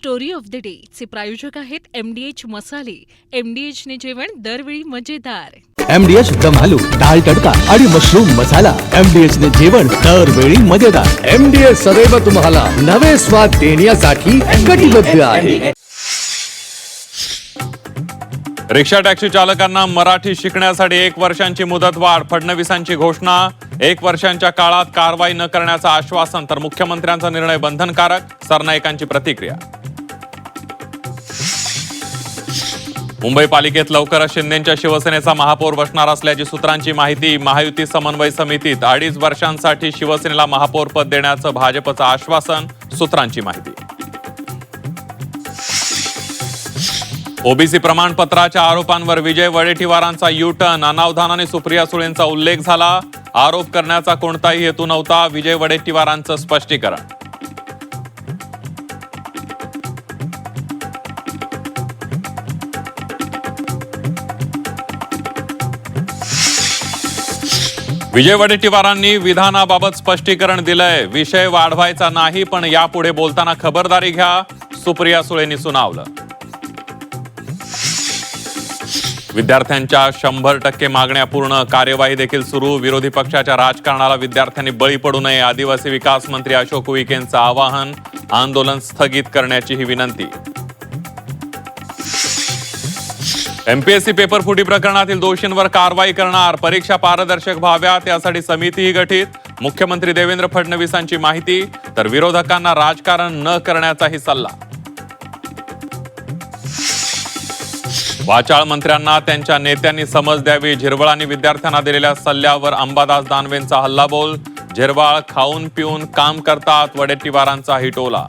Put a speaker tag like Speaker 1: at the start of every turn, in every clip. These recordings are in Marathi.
Speaker 1: स्टोरी ऑफ द डे चे प्रायोजक आहेत MDH मसाले. MDH ने जेवण दरवेळी मजेदार.
Speaker 2: MDH दम आलू, दाल तडका आणि मशरूम मसाला. MDH ने जेवण दरवेळी मजेदार. MDH सदैव तुम्हाला नवे स्वाद देण्यासाठी कटिबद्ध आहे.
Speaker 3: रिक्षा टॅक्सी चालकांना मराठी शिकण्यासाठी 1 वर्षांची मुदतवाढ. फडणवीसांची घोषणा. 1 वर्षांच्या काळात कारवाई न करण्याचं आश्वासन, तर मुख्यमंत्र्यांचा निर्णय बंधनकारक. सरनाईकांची प्रतिक्रिया. मुंबई पालिकेत लवकरच शिंदेंच्या शिवसेनेचा महापौर बसणार असल्याची सूत्रांची माहिती. महायुती समन्वय समितीत 2.5 वर्षांसाठी शिवसेनेला महापौर पद देण्याचं भाजपचं आश्वासन. सूत्रांची माहिती. ओबीसी प्रमाणपत्राच्या आरोपांवर विजय वडेट्टीवारांचा यू-टर्न. अनावधानाने सुप्रिया सुळेंचा उल्लेख झाला. आरोप करण्याचा कोणताही हेतू नव्हता. विजय वडेट्टीवारांचं स्पष्टीकरण. विजय वडेट्टीवारांनी विधानाबाबत स्पष्टीकरण दिलंय. विषय वाढवायचा नाही, पण यापुढे बोलताना खबरदारी घ्या. सुप्रिया सुळेंनी सुनावलं. विद्यार्थ्यांच्या 100% मागण्या पूर्ण. कार्यवाही देखील सुरू. विरोधी पक्षाच्या राजकारणाला विद्यार्थ्यांनी बळी पडू नये. आदिवासी विकास मंत्री अशोक उईकेंचं आवाहन. आंदोलन स्थगित करण्याची ही विनंती. MPSC पेपर फुटी प्रकरणातील दोषींवर कारवाई करणार. परीक्षा पारदर्शक व्हाव्यात यासाठी समितीही गठीत. मुख्यमंत्री देवेंद्र फडणवीसांची माहिती, तर विरोधकांना राजकारण न करण्याचाही सल्ला. वाचाळ मंत्र्यांना त्यांच्या नेत्यांनी समज द्यावी. झिरवळांनी विद्यार्थ्यांना दिलेल्या सल्ल्यावर अंबादास दानवेंचा हल्लाबोल. झिरवाळ खाऊन पिऊन काम करतात. वडेट्टीवारांचा ही टोला.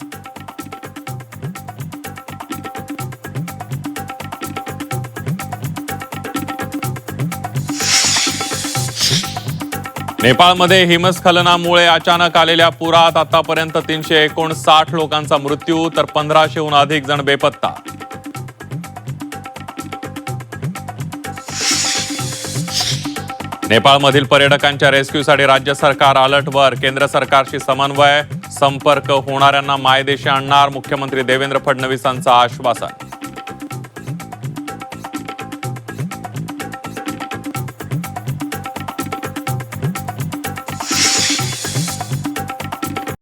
Speaker 3: नेपाळमध्ये हिमस्खलनामुळे अचानक आलेल्या पुरात आतापर्यंत 359 लोकांचा मृत्यू, तर 1500हून अधिक जण बेपत्ता. नेपाळमधील पर्यटकांच्या रेस्क्यूसाठी राज्य सरकार अलर्टवर. केंद्र सरकारशी समन्वय. संपर्क होणाऱ्यांना मायदेशी आणणार. मुख्यमंत्री देवेंद्र फडणवीसांचं आश्वासन.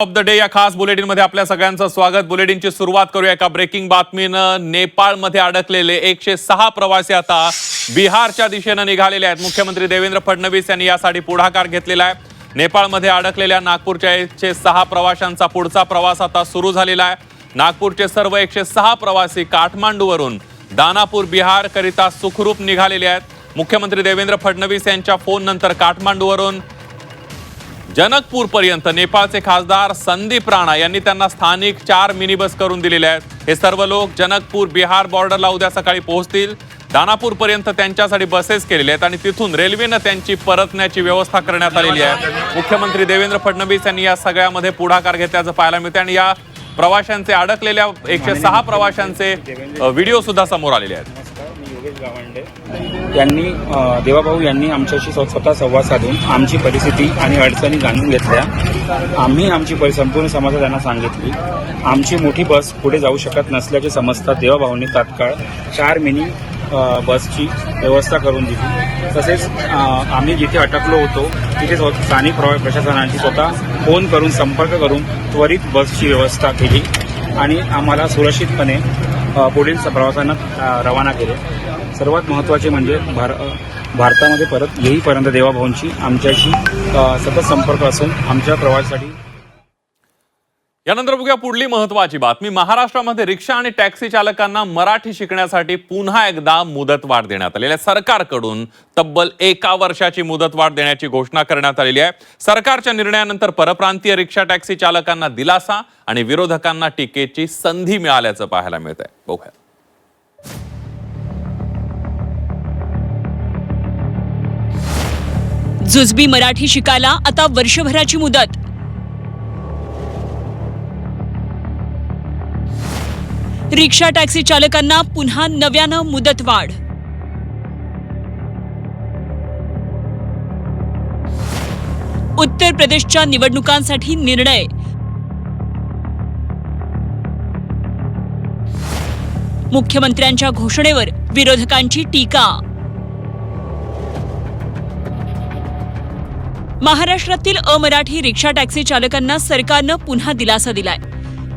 Speaker 3: ऑफ द डे या खास बुलेटिनमध्ये आपल्या सगळ्यांचं स्वागत. बुलेटिनची सुरुवात करूया एका ब्रेकिंग बातमीनं. नेपाळमध्ये अडकलेले 106 प्रवासी आता बिहारच्या दिशेनं निघालेले आहेत. मुख्यमंत्री देवेंद्र फडणवीस यांनी यासाठी पुढाकार घेतलेला आहे. नेपाळमध्ये अडकलेल्या नागपूरच्या 106 प्रवाशांचा पुढचा प्रवास आता सुरू झालेला आहे. नागपूरचे सर्व 106 प्रवासी काठमांडूवरून दानापूर बिहार करिता सुखरूप निघालेले आहेत. मुख्यमंत्री देवेंद्र फडणवीस यांच्या फोन नंतर काठमांडूवरून जनकपूर पर्यंत नेपाळचे खासदार संदीप राणा यांनी त्यांना स्थानिक 4 मिनी बस करून दिलेले आहेत. हे सर्व लोक जनकपूर बिहार बॉर्डरला उद्या सकाळी पोहोचतील. दानापूर पर्यंत त्यांच्यासाठी बसेस केलेले आहेत आणि तिथून रेल्वेनं त्यांची परतण्याची व्यवस्था करण्यात आलेली आहे. मुख्यमंत्री देवेंद्र फडणवीस यांनी या सगळ्यामध्ये पुढाकार घेतल्याचं पाहायला मिळते आणि या प्रवाशांचे अडकलेल्या 106 प्रवाशांचे व्हिडिओ सुद्धा समोर आलेले आहेत.
Speaker 4: यांनी देवाभाऊ यांनी आमच्याशी स्वतः संवाद साधून आमची परिस्थिती आणि अडचणी जाणून घेतल्या. आम्ही आमची संपूर्ण समस्या त्यांना सांगितली. आमची मोठी बस पुढे जाऊ शकत नसल्याचे समजता देवाभाऊंनी तात्काळ 4 मिनी बसची व्यवस्था करून दिली. तसेच आम्ही जिथे अटकलो होतो तिथे स्थानिक प्रशासनाची स्वतः फोन करून संपर्क करून त्वरित बसची व्यवस्था केली आणि आम्हाला सुरक्षितपणे पुढील प्रवासांना रवाना केले. सर्वात महत्त्वाचे म्हणजे भारतामध्ये परत येईपर्यंत देवाभाऊंची आमच्याशी सतत संपर्क असून आमच्या प्रवासासाठी.
Speaker 3: यानंतर बघूया पुढली महत्वाची बातमी. महाराष्ट्रामध्ये रिक्षा आणि टॅक्सी चालकांना मराठी शिकण्यासाठी पुन्हा एकदा मुदतवाढ देण्यात आलेली आहे. सरकारकडून तब्बल 1 वर्षाची मुदतवाढ देण्याची घोषणा करण्यात आलेली आहे. सरकारच्या निर्णयानंतर परप्रांतीय रिक्षा टॅक्सी चालकांना दिलासा आणि विरोधकांना टीकेची संधी मिळाल्याचं पाहायला मिळत आहे. बघूया.
Speaker 5: जुजबी मराठी शिकायला आता वर्षभराची मुदत. रिक्षा टॅक्सी चालकांना पुन्हा नव्यानं मुदतवाढ. उत्तर प्रदेशच्या निवडणुकांसाठी निर्णय. मुख्यमंत्र्यांच्या घोषणेवर विरोधकांची टीका. महाराष्ट्रातील अमराठी रिक्षा टॅक्सी चालकांना सरकारनं पुन्हा दिलासा दिलाय.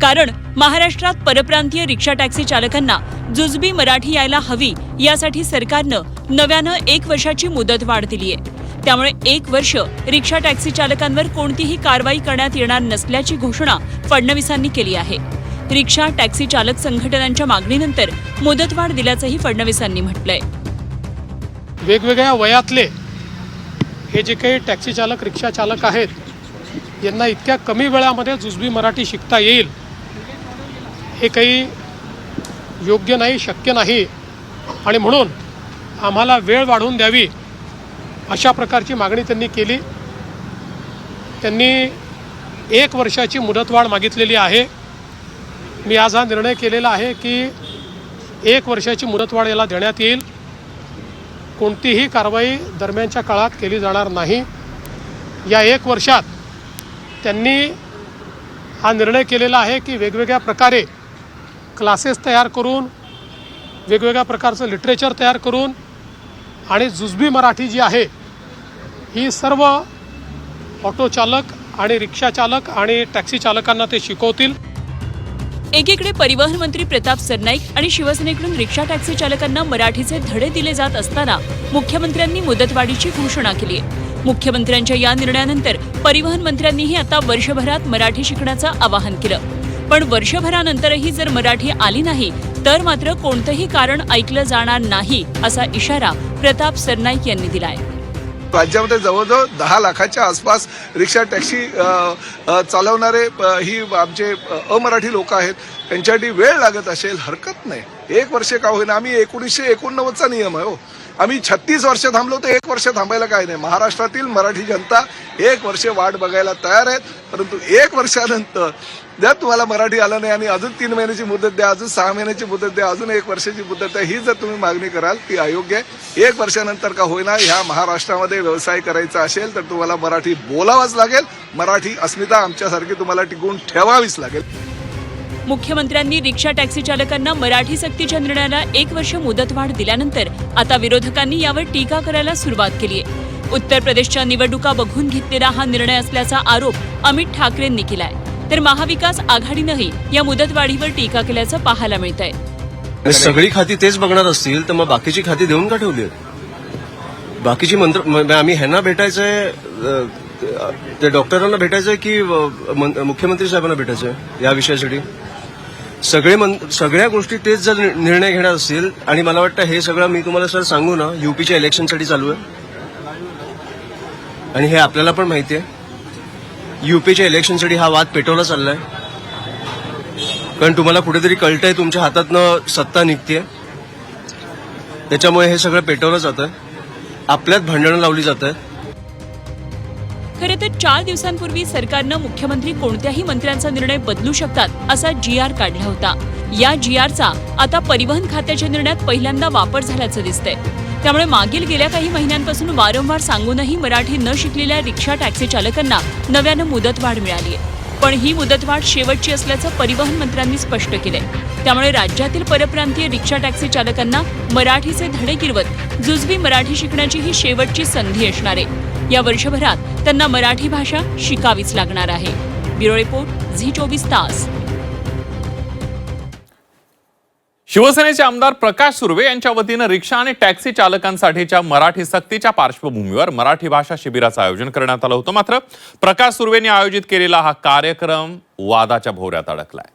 Speaker 5: कारण महाराष्ट्रात परप्रांतीय रिक्षा टॅक्सी चालकांना जुजबी मराठी यायला हवी, यासाठी सरकारनं नव्यानं 1 वर्षाची मुदतवाढ दिलीय. त्यामुळे 1 वर्ष रिक्षा टॅक्सी चालकांवर कोणतीही कारवाई करण्यात येणार नसल्याची घोषणा फडणवीसांनी केली आहे. रिक्षा टॅक्सी चालक संघटनांच्या मागणीनंतर मुदतवाढ दिल्याचंही फडणवीसांनी म्हटलंय.
Speaker 6: वेगवेगळ्या वयातले हे जे काही टॅक्सी चालक रिक्षा चालक आहेत, यांना इतक्या कमी वेळामध्ये जुजबी मराठी शिकता येईल हे काही योग्य नाही, शक्य नाही. आणि म्हणून आम्हाला वेळ वाढवून द्यावी अशा प्रकारची मागणी त्यांनी केली. त्यांनी 1 वर्षाची मुदतवाढ मागितलेली आहे. मी आज हा निर्णय केलेला आहे की 1 वर्षाची मुदतवाढ याला देण्यात येईल. कोणतीही कारवाई दरम्यानच्या काळात केली जाणार नाही. या 1 वर्षात त्यांनी हा निर्णय केलेला आहे की वेगवेगळ्या प्रकारे क्लासेस तयार करून, वेगवेगळ्या प्रकारचं लिटरेचर तयार करून आणि जुजबी मराठी जी आहे ही सर्व ऑटो चालक आणि रिक्षा चालक आणि टॅक्सी चालकांना ते शिकवतील.
Speaker 5: एकीकडे परिवहन मंत्री प्रताप सरनाईक आणि शिवसेनेकडून रिक्षा टॅक्सी चालकांना मराठीचे धडे दिले जात असताना मुख्यमंत्र्यांनी मुदतवाढीची घोषणा केली आहे. मुख्यमंत्र्यांच्या या निर्णयानंतर परिवहन मंत्र्यांनीही आता वर्षभरात मराठी शिकण्याचं आवाहन केलं. पण वर्षभरानंतरही जर मराठी आली नाही तर मात्र कोणतंही कारण ऐकलं जाणार नाही, असा इशारा प्रताप सरनाईक यांनी दिलाय.
Speaker 7: राज्यामध्ये जवळजवळ 10 लाखाच्या आसपास रिक्षा टॅक्सी चालवणारे ही आमचे अमराठी लोक आहेत. त्यांच्यासाठी वेळ लागत असेल हरकत नाही, 1 वर्ष का होईना. आम्ही 1989चा नियम आहे हो. आम्ही 36 वर्ष थांबलो तर 1 वर्ष थांबायला काय नाही. महाराष्ट्रातील मराठी जनता 1 वर्ष वाट बघायला तयार आहेत. परंतु 1 वर्षानंतर जर तुम्हाला मराठी आलं नाही आणि अजून 3 महिन्याची मुदत द्या, अजून 6 महिन्याची मुदत द्या, अजून 1 वर्षाची मुदत द्या, ही जर तुम्ही मागणी कराल ती अयोग्य आहे. 1 वर्षानंतर का होईना ह्या महाराष्ट्रामध्ये व्यवसाय करायचा असेल तर तुम्हाला मराठी बोलावंच लागेल. मराठी अस्मिता आमच्यासारखी तुम्हाला टिकवून ठेवावीच लागेल.
Speaker 5: मुख्यमंत्र्यांनी रिक्षा टॅक्सी चालकांना मराठी सक्तीच्या निर्णयाला 1 वर्ष मुदतवाढ दिल्यानंतर आता विरोधकांनी यावर टीका करायला सुरुवात केली आहे. उत्तर प्रदेशच्या निवडणुका बघून घेतलेला हा निर्णय असल्याचा आरोप अमित ठाकरेंनी केलाय. तर महाविकास आघाडीनंही या मुदतवाढीवर टीका केल्याचं पाहायला मिळतंय.
Speaker 8: सगळी खाती तेच बघणार असतील तर मग बाकीची खाती देऊन का ठेवली? बाकीची मंत्र आम्ही ह्यांना भेटायचंय, त्या डॉक्टरांना भेटायचंय की मुख्यमंत्री साहेबांना भेटायचंय या विषयासाठी? सगळ्या गोष्टी तेच जर निर्णय घेणार असतील, आणि मला वाटतं हे सगळं मी तुम्हाला सर सांगू ना, युपीच्या इलेक्शनसाठी चालू आहे. आणि हे आपल्याला पण माहिती आहे, युपीच्या इलेक्शनसाठी हा वाद पेटवला चाललाय. कारण तुम्हाला कुठेतरी कळतंय तुमच्या हातातनं सत्ता निघतेय, त्याच्यामुळे हे सगळं पेटवलं जातं, आपल्यात भांडणं लावली जात आहेत.
Speaker 5: खरं तर 4 दिवसांपूर्वी सरकारनं मुख्यमंत्री कोणत्याही मंत्र्यांचा निर्णय बदलू शकतात असा GR काढला होता. या GRचा आता परिवहन खात्याच्या निर्णयात पहिल्यांदा वापर झाल्याचं दिसतंय. त्यामुळे मागील गेल्या काही महिन्यांपासून वारंवार सांगूनही मराठी न शिकलेल्या रिक्षा टॅक्सी चालकांना नव्यानं मुदतवाढ मिळाली आहे. पण ही मुदतवाढ शेवटची असल्याचं परिवहन मंत्र्यांनी स्पष्ट केलंय. त्यामुळे राज्यातील परप्रांतीय रिक्षा टॅक्सी चालकांना मराठीचे धडे गिरवत जुजबी मराठी शिकण्याची ही शेवटची संधी असणार आहे. या वर्षभरात त्यांना मराठी भाषा शिकावीच लागणार आहे. ब्युरो रिपोर्ट, झी 24 तास.
Speaker 3: शिवसेनेचे आमदार प्रकाश सुर्वे यांच्या वतीनं रिक्षा आणि टॅक्सी चालकांसाठीच्या मराठी सक्तीच्या पार्श्वभूमीवर मराठी भाषा शिबिराचं आयोजन करण्यात आलं होतं. मात्र प्रकाश सुर्वेंनी आयोजित केलेला हा कार्यक्रम वादाच्या भोवऱ्यात अडकलाय.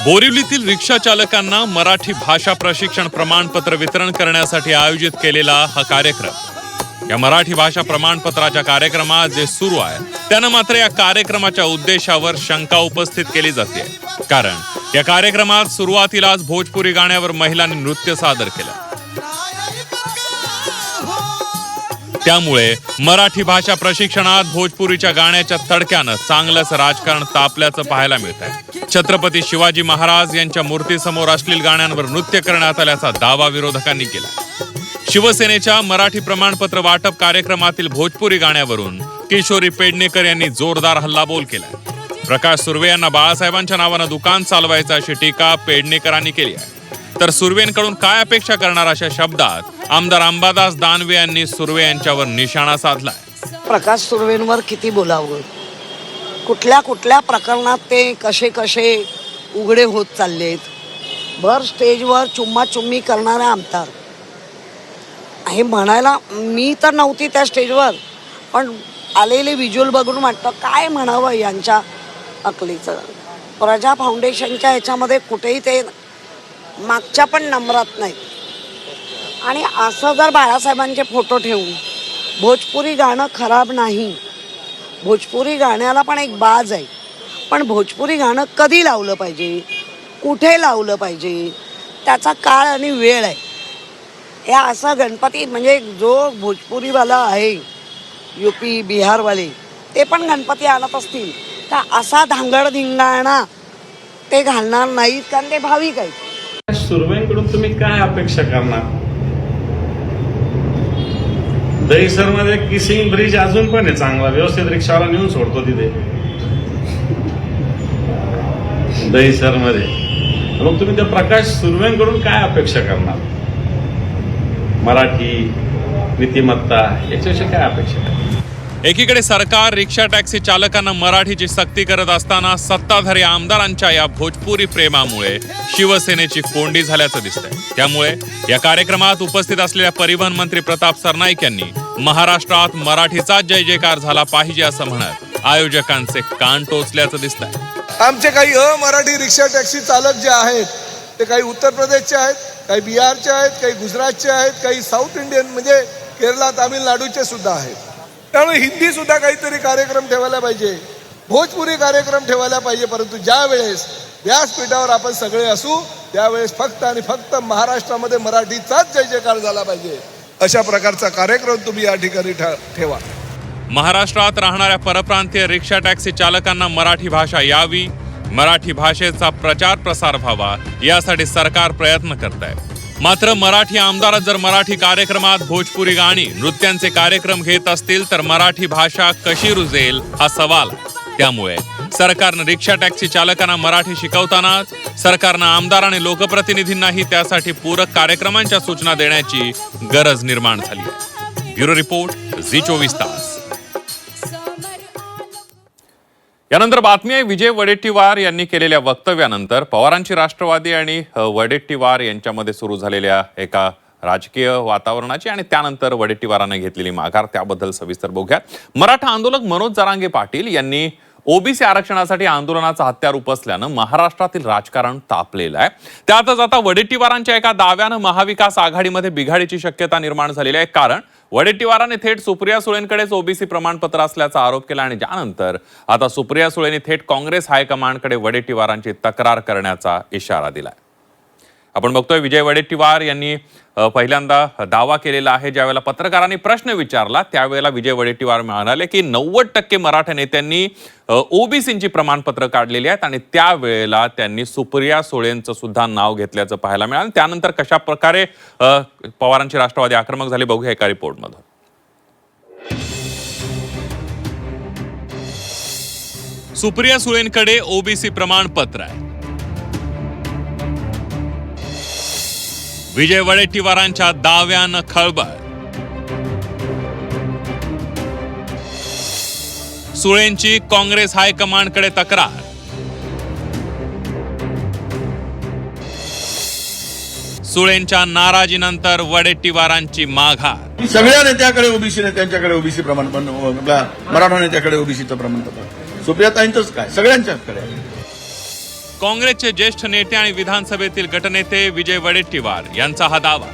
Speaker 3: बोरिवलीतील रिक्षा चालकांना मराठी भाषा प्रशिक्षण प्रमाणपत्र वितरण करण्यासाठी आयोजित केलेला हा कार्यक्रम, या मराठी भाषा प्रमाणपत्राच्या कार्यक्रमात जे सुरू आहे त्यानं मात्र या कार्यक्रमाच्या उद्देशावर शंका उपस्थित केली जाते. कारण या कार्यक्रमात सुरुवातीलाच भोजपुरी गाण्यावर महिलांनी नृत्य सादर केलं. त्यामुळे मराठी भाषा प्रशिक्षणात भोजपुरीच्या गाण्याच्या तडक्यानं चांगलंच राजकारण तापल्याचं पाहायला मिळत आहे. छत्रपती शिवाजी महाराज यांच्या मूर्तीसमोर अश्लील गाण्यांवर नृत्य करण्यात आल्याचा दावा विरोधकांनी केला. शिवसेनेच्या मराठी प्रमाणपत्र वाटप कार्यक्रमातील भोजपुरी गाण्यावरून किशोरी पेडणेकर यांनी जोरदार हल्लाबोल केलाय. प्रकाश सुर्वे यांना बाळासाहेबांच्या नावानं दुकान चालवायचं अशी टीका पेडणेकरांनी केली आहे. तर सुर्वेंकडून काय अपेक्षा करणार अशा शब्दात आमदार अंबादास दानवे यांनी सुर्वे यांच्यावर निशाणा साधलाय.
Speaker 9: प्रकाश सुर्वेंवर किती बोलावं, कुठल्या कुठल्या प्रकरणात ते कसे कसे उघडे होत चाललेत. भर स्टेजवर चुम्मा-चुम्मी करणारा आमदार हे म्हणायला, मी तर नव्हती त्या स्टेजवर, पण आलेले व्हिज्युअल बघून वाटतं काय म्हणावं यांच्या अकलीचं. प्रजा फाउंडेशनच्या ह्याच्यामध्ये कुठेही ते मागच्या पण नंबरात नाही. आणि असं जर बाळासाहेबांचे फोटो ठेवून भोजपुरी गाणं खराब नाही, भोजपुरी गाण्याला पण एक बाज आहे, पण भोजपुरी गाणं कधी लावलं पाहिजे, कुठे लावलं पाहिजे, त्याचा काळ आणि वेळ आहे. हे असं गणपती म्हणजे जो भोजपुरीवाला आहे UP बिहारवाले ते पण गणपती आणत असतील तर असा धांगडधिंगाणा ते घालणार नाहीत, कारण ते भाविक आहेत.
Speaker 10: सुर्वेंकडून तुम्ही काय अपेक्षा करणार? दहीसरमध्ये किसिंग ब्रिज अजून पण आहे चांगला, व्यवस्थित रिक्षावाला नेऊन सोडतो तिथे दहीसरमध्ये. मग तुम्ही त्या प्रकाश सुर्वेंकडून काय अपेक्षा करणार? मराठी नीतिमत्ता याच्याविषयी काय अपेक्षा करणार?
Speaker 3: एकीकडे सरकार रिक्षा टॅक्सी चालकांना मराठीची सक्ती करत असताना सत्ताधारी आमदारांच्या या भोजपुरी प्रेमामुळे शिवसेनेची कोंडी झाल्याचं दिसतंय. त्यामुळे या कार्यक्रमात उपस्थित असलेल्या परिवहन मंत्री प्रताप सरनाईक यांनी महाराष्ट्रात मराठीचा जय जयकार झाला पाहिजे असं म्हणत आयोजकांचे कान टोचल्याचं दिसतंय.
Speaker 7: आमचे काही अमराठी रिक्षा टॅक्सी चालक जे आहेत ते काही उत्तर प्रदेशचे आहेत, काही बिहारचे आहेत, काही गुजरातचे आहेत, काही साऊथ इंडियन म्हणजे केरला तामिळनाडूचे सुद्धा आहेत. त्यामुळे हिंदी सुद्धा काहीतरी कार्यक्रम ठेवायला पाहिजे, भोजपुरी कार्यक्रम ठेवायला पाहिजे. परंतु ज्या वेळेस व्यासपीठावर आपण सगळे असू त्यावेळेस फक्त आणि फक्त महाराष्ट्रामध्ये मराठीचाच जय जयकार झाला पाहिजे अशा प्रकारचा कार्यक्रम तुम्ही या ठिकाणी ठेवा.
Speaker 3: महाराष्ट्रात राहणाऱ्या परप्रांतीय रिक्षा टॅक्सी चालकांना मराठी भाषा यावी, मराठी भाषेचा प्रचार प्रसार व्हावा यासाठी सरकार प्रयत्न करत आहे. मात्र मराठी आमदार जर मराठी कार्यक्रमात भोजपुरी गाणी नृत्यांचे कार्यक्रम घेत असतील तर मराठी भाषा कशी रुजेल हा सवाल आहे. त्यामुळे सरकारनं रिक्षा टॅक्सी चालकांना मराठी शिकवतानाच सरकारनं आमदार आणि लोकप्रतिनिधींनाही त्यासाठी पूरक कार्यक्रमांच्या सूचना देण्याची गरज निर्माण झाली आहे. ब्युरो रिपोर्ट, झी 24 तास. यानंतर बातमी आहे विजय वडेट्टीवार यांनी केलेल्या वक्तव्यानंतर पवारांची राष्ट्रवादी आणि वडेट्टीवार यांच्यामध्ये सुरू झालेल्या एका राजकीय वातावरणाची आणि त्यानंतर वडेट्टीवारांनी घेतलेली माघार, त्याबद्दल सविस्तर बघूया. मराठा आंदोलक मनोज जरांगे पाटील यांनी ओबीसी आरक्षणासाठी आंदोलनाचं हत्यार उपसल्यानं महाराष्ट्रातील राजकारण तापलेलं आहे. त्यातच आता वडेट्टीवारांच्या एका दाव्यानं महाविकास आघाडीमध्ये बिघाडीची शक्यता निर्माण झालेली आहे. कारण वडेट्टीवारांनी थेट सुप्रिया सुळेंकडेच ओबीसी प्रमाणपत्र असल्याचा आरोप केला आणि त्यानंतर आता सुप्रिया सुळेंनी थेट काँग्रेस हायकमांडकडे वडेट्टीवारांची तक्रार करण्याचा इशारा दिलाय. आपण बघतोय विजय वडेट्टीवार यांनी पहिल्यांदा दावा केलेला आहे. ज्यावेळेला पत्रकारांनी प्रश्न विचारला त्यावेळेला विजय वडेट्टीवार म्हणाले की 90% मराठा नेत्यांनी ओबीसींची प्रमाणपत्र काढलेली आहेत आणि त्यावेळेला त्यांनी सुप्रिया सुळेंचं सुद्धा नाव घेतल्याचं पाहायला मिळालं. त्यानंतर कशा प्रकारे पवारांची राष्ट्रवादी आक्रमक झाली बघूया एका रिपोर्टमधून. सुप्रिया सुळेंकडे ओबीसी प्रमाणपत्र आहे. विजय वडेट्टीवारांच्या दाव्यानं खळबळ. सुळेंची काँग्रेस हायकमांडकडे तक्रार. सुळेंच्या नाराजीनंतर वडेट्टीवारांची माघार.
Speaker 11: सगळ्या नेत्याकडे ओबीसी नेत्यांच्याकडे ओबीसी प्रमाणपत्र, मराठा नेत्याकडे ओबीसीचं प्रमाणपत्र, सुप्रियाताईंचंच काय सगळ्यांच्याकडे.
Speaker 3: काँग्रेसचे ज्येष्ठ नेते आणि विधानसभेतील गटनेते विजय वडेट्टीवार यांचा हा दावा.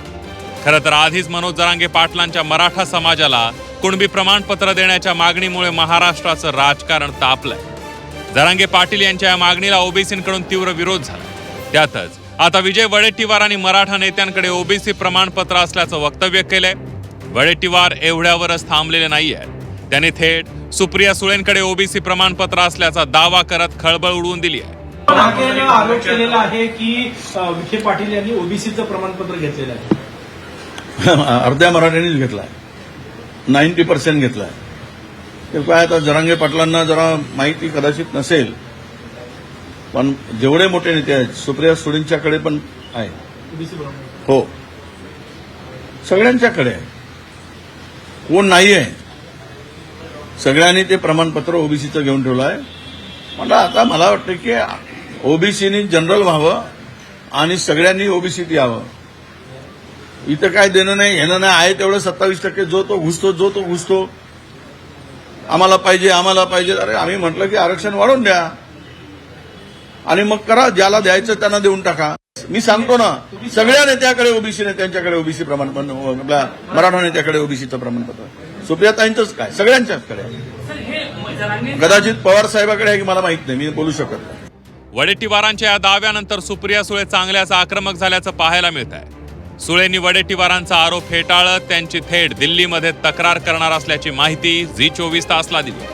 Speaker 3: खरं तर आधीच मनोज जरांगे पाटलांच्या मराठा समाजाला कुणबी प्रमाणपत्र देण्याच्या मागणीमुळे महाराष्ट्राचं राजकारण तापलंय. जरांगे पाटील यांच्या या मागणीला ओबीसींकडून तीव्र विरोध झाला. त्यातच आता विजय वडेट्टीवारांनी मराठा नेत्यांकडे ओबीसी प्रमाणपत्र असल्याचं वक्तव्य केलंय. वडेट्टीवार एवढ्यावरच थांबलेले नाहीये. त्यांनी थेट सुप्रिया सुळेंकडे ओबीसी प्रमाणपत्र असल्याचा दावा करत खळबळ उडवून दिली आहे.
Speaker 12: आरोप केलेला आहे की विखे पाटील यांनी ओबीसीचं प्रमाणपत्र घेतलेलं आहे.
Speaker 11: अर्ध्या मराठ्यांनीच घेतलाय, 90% घेतलाय. ते काय आता जरांगे पाटलांना जरा माहिती कदाचित नसेल, पण जेवढे मोठे नेते आहेत सुप्रिया सुळेंच्याकडे पण आहे.
Speaker 12: ओबीसी प्रमाण
Speaker 11: हो, सगळ्यांच्याकडे आहे. कोण नाही आहे, सगळ्यांनी ते प्रमाणपत्र ओबीसीचं घेऊन ठेवलं आहे. मला वाटतं की ओबीसीनी जनरल व्हावं आणि सगळ्यांनी ओबीसीत यावं. इथं काय देणं नाही घेणं नाही आहे. तेवढं 27% जो तो घुसतो. आम्हाला पाहिजे. अरे आम्ही म्हटलं की आरक्षण वाढवून द्या आणि मग करा, ज्याला द्यायचं त्यांना देऊन टाका. मी सांगतो ना, सगळ्या नेत्याकडे ओबीसी नेत्यांच्याकडे ओबीसी प्रमाणपत्र, आपल्या मराठा नेत्याकडे ओबीसीचं प्रमाणपत्र, सुप्रियाताईंचंच काय सगळ्यांच्याकडे. कदाचित पवार साहेबाकडे आहे की मला माहित नाही, मी बोलू शकत नाही.
Speaker 3: वडेट्टीवारांच्या या दाव्यानंतर सुप्रिया सुळे चांगल्याच आक्रमक झाल्याचं पाहायला मिळत आहे. सुळेंनी वडेट्टीवारांचा आरोप फेटाळत त्यांची थेट दिल्लीमध्ये तक्रार करणार असल्याची माहिती झी24 तासला दिली.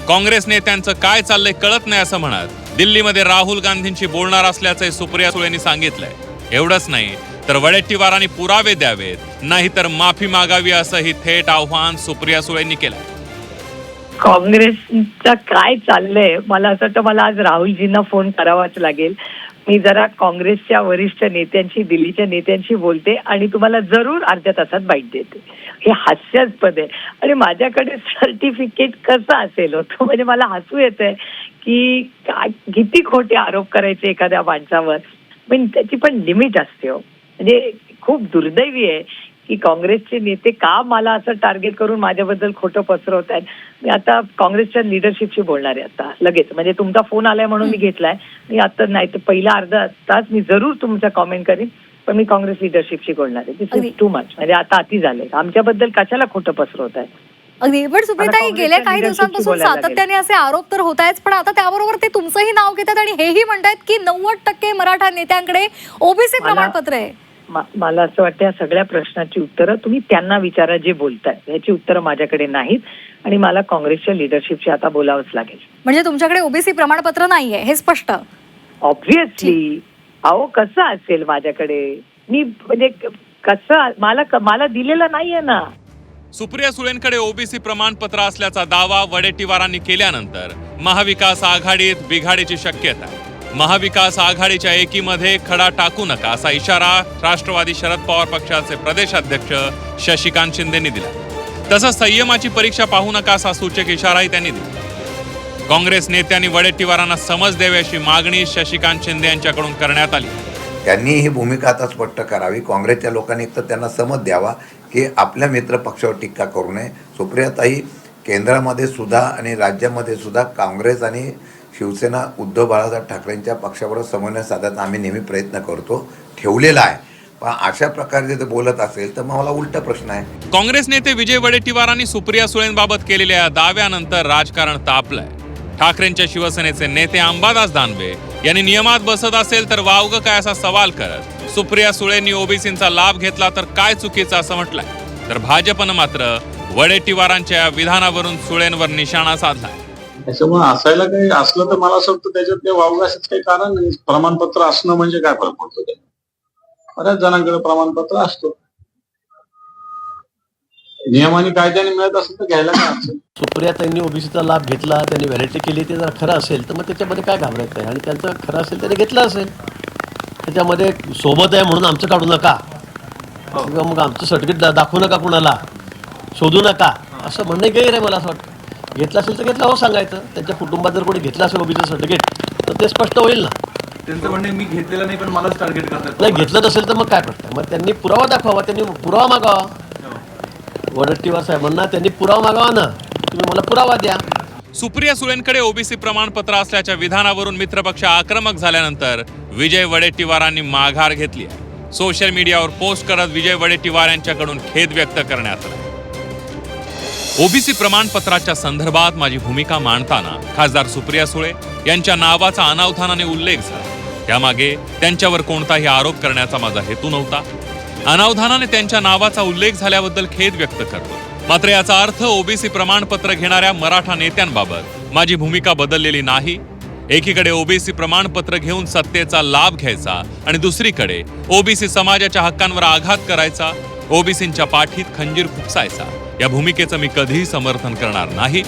Speaker 3: काँग्रेस नेत्यांचं काय चाललंय कळत नाही असं म्हणत दिल्लीमध्ये राहुल गांधींशी बोलणार असल्याचं सुप्रिया सुळेंनी सांगितलंय. एवढंच नाही तर वडेट्टीवारांनी पुरावे द्यावेत, नाहीतर माफी मागावी असंही थेट आव्हान सुप्रिया सुळेंनी केलंय.
Speaker 13: काँग्रेसचं काय चाललंय मला असं वाटतं मला आज राहुलजींना फोन करावाच लागेल. मी जरा काँग्रेसच्या वरिष्ठ नेत्यांशी, दिल्लीच्या नेत्यांशी बोलते आणि तुम्हाला जरूर अर्ध्या तासात बाईट देते. हे हास्यास्पद आहे आणि माझ्याकडे सर्टिफिकेट कसं असेल होतं, म्हणजे मला हसू येतंय की किती खोटे आरोप करायचे एखाद्या माणसावर, पण त्याची पण लिमिट असते हो. म्हणजे खूप दुर्दैवी आहे की काँग्रेसचे नेते का मला असं टार्गेट करून माझ्याबद्दल खोटं पसरवत आहेत. मी आता काँग्रेसच्या लिडरशिपशी बोलणार आहे आता लगेच, म्हणजे तुमचा फोन आलाय म्हणून मी घेतलाय. मी आता नाही तर पहिला अर्धा तास मी जरूर तुमचा कॉमेंट करेन, पण मी काँग्रेस लिडरशिपशी बोलणार आहे. दिस इज टू मच, म्हणजे आता अति झालंय. आमच्याबद्दल कशाला खोटं पसरवत आहे.
Speaker 14: अगदी. पण सुप्रियाताई, गेल्या काही दिवसांपासून सातत्याने असे आरोप तर होत आहेत, पण आता त्याबरोबर ते तुमचंही नाव घेतात आणि हेही म्हणतात की 90% मराठा नेत्यांकडे ओबीसी प्रमाणपत्र आहे.
Speaker 13: मला असं वाटतं या सगळ्या प्रश्नाची उत्तरं तुम्ही त्यांना विचारा जे बोलताय, याची उत्तरं माझ्याकडे नाहीत आणि मला काँग्रेसच्या लिडरशिपशी आता बोलावंच लागेल.
Speaker 14: म्हणजे तुमच्याकडे ओबीसी प्रमाणपत्र नाहीये हे स्पष्ट?
Speaker 13: ऑब्व्हियसली. अहो कसं असेल माझ्याकडे, मी म्हणजे कसं मला दिलेलं नाहीये ना.
Speaker 3: सुप्रिया सुळेंकडे ओबीसी प्रमाणपत्र असल्याचा दावा वडेट्टीवारांनी केल्यानंतर महाविकास आघाडीत बिघाडीची शक्यता आहे. महाविकास आघाडीच्या एकीमध्ये खडा टाकू नका असा इशारा राष्ट्रवादी शरद पवार पक्षाचे प्रदेशाध्यक्ष शशिकांत शिंदेंनी दिला. तसंच संयमाची परीक्षा पाहू नका असा सूचक इशाराही त्यांनी दिला. काँग्रेस नेत्यांनी वडेट्टीवारांना समज द्यावी अशी मागणी शशिकांत शिंदे यांच्याकडून करण्यात आली.
Speaker 15: त्यांनी ही भूमिका आता स्पष्ट करावी. काँग्रेसच्या लोकांनी एक तर त्यांना समज द्यावा की आपल्या मित्र पक्षावर टीका करू नये. सुप्रियाताई केंद्रामध्ये सुद्धा आणि राज्यामध्ये सुद्धा काँग्रेस आणि शिवसेना उद्धव बाळासाहेब ठाकरेंच्या पक्षाबरोबर समन्वय साधण्याचा आम्ही नेहमी प्रयत्न करतो, ठेवलेला आहे. पण अशा प्रकारे जर बोलत असेल तर मला उलटा प्रश्न आहे.
Speaker 3: काँग्रेस नेते विजय वडेट्टीवारांनी सुप्रिया सुळेंबाबत केलेल्या दाव्यानंतर राजकारण तापलंय. ठाकरेंच्या शिवसेनेचे नेते अंबादास दानवे यांनी नियमात बसत असेल तर वावगं काय असा सवाल करत सुप्रिया सुळेंनी ओबीसींचा लाभ घेतला तर काय चुकीचं असं म्हटलंय. तर भाजपनं मात्र वडेट्टीवारांच्या विधानावरून सुळेंवर निशाणा साधलाय.
Speaker 10: त्याच्यामुळे असायला काही असलं तर मला असं वाटतं त्याच्यात काही वावगाशीच काही कारण नाही. प्रमाणपत्र असणं म्हणजे काय फरक पडतो ते. बऱ्याच जणांकडे प्रमाणपत्र असतो, नियमाने कायद्याने मिळत असेल तर घ्यायला काय असेल.
Speaker 8: सुप्रियाताईंनी ओबीसीचा लाभ घेतला, त्यांनी व्हॅलिडिटी केली, ते जर खरं असेल तर मग त्याच्यामध्ये काय घाबरायचं आहे. आणि त्यांचं खरं असेल त्याने घेतलं असेल, त्याच्यामध्ये सोबत आहे म्हणून आमचं काढू नका किंवा मग आमचं सर्टिफिकेट दाखवू नका, कुणाला शोधू नका असं म्हणणं गैर आहे. मला असं वाटतं घेतलं असेल तर घेतलं हो सांगायचं. त्यांच्या कुटुंबात जर कोणी घेतलं असेल ओबीसी सर्टिफिकेट तर ते स्पष्ट होईल ना.
Speaker 12: त्यांचं म्हणणे मी घेतलेलं नाही पण मलाच टार्गेट करतात.
Speaker 8: नाही घेतलं नसेल तर मग काय प्रश्न. मग त्यांनी पुरावा दाखवावा, त्यांनी पुरावा मागावा. वडेट्टीवार साहेबांना त्यांनी पुरावा मागावा ना, तुम्ही मला पुरावा द्या.
Speaker 3: सुप्रिया सुळेंकडे ओबीसी प्रमाणपत्र असल्याच्या विधानावरून मित्रपक्ष आक्रमक झाल्यानंतर विजय वडेट्टीवारांनी माघार घेतली आहे. सोशल मीडियावर पोस्ट करत विजय वडेट्टीवार यांच्याकडून खेद व्यक्त करण्यात आला. ओबीसी प्रमाणपत्राच्या संदर्भात माझी भूमिका मांडताना खासदार सुप्रिया सुळे यांच्या नावाचा अनावधानाने उल्लेख झाला. त्यामागे त्यांच्यावर कोणताही आरोप करण्याचा माझा हेतू नव्हता. अनावधानाने त्यांच्या नावाचा उल्लेख झाल्याबद्दल खेद व्यक्त करतो. मात्र याचा अर्थ ओबीसी प्रमाणपत्र घेणाऱ्या मराठा नेत्यांबाबत माझी भूमिका बदललेली नाही. एकीकडे ओबीसी प्रमाणपत्र घेऊन सत्तेचा लाभ घ्यायचा आणि दुसरीकडे ओबीसी समाजाच्या हक्कांवर आघात करायचा, ओबीसींच्या पाठीत खंजीर खुपसायचा, या भूमिकेचं मी कधीही समर्थन करणार नाही.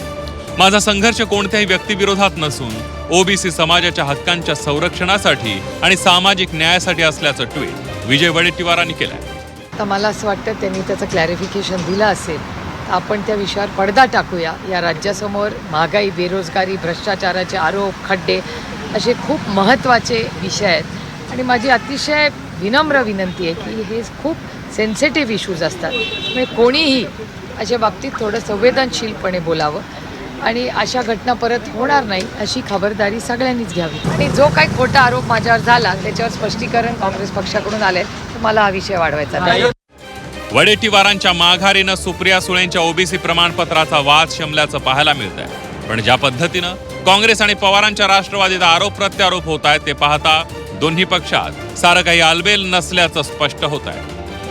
Speaker 3: माझा संघर्ष कोणत्याही व्यक्तिविरोधात नसून ओबीसी समाजाच्या हक्कांच्या संरक्षणासाठी आणि सामाजिक न्यायासाठी असल्याचं ट्विट विजय वडेट्टीवारांनी केलंय.
Speaker 13: तर मला असं वाटतं त्यांनी त्याचं क्लॅरिफिकेशन दिलं असेल. आपण त्या विषयावर पडदा टाकूया. या राज्यासमोर महागाई, बेरोजगारी, भ्रष्टाचाराचे आरोप, खड्डे असे खूप महत्त्वाचे विषय आहेत आणि माझी अतिशय विनम्र विनंती आहे की हे खूप सेन्सिटिव्ह इश्यूज असतात. म्हणजे कोणीही अशा बाबतीत थोडं संवेदनशीलपणे बोलावं आणि अशा घटना परत होणार नाही अशी खबरदारी सगळ्यांनीच घ्यावी. आणि जो काही खोटा आरोप माझ्यावर झाला त्याच्यावर स्पष्टीकरण काँग्रेस पक्षाकडून आलंय तर मला हा विषय वाढवायचा नाही.
Speaker 3: वडेट्टीवारांच्या माघारीनं सुप्रिया सुळेंच्या ओबीसी प्रमाणपत्राचा वाद शमल्याचं पाहायला मिळत आहे. पण ज्या पद्धतीनं काँग्रेस आणि पवारांच्या राष्ट्रवादीत आरोप प्रत्यारोप होत आहेत ते पाहता दोन्ही पक्षात सारं काही आलबेल नसल्याचं स्पष्ट होत आहे.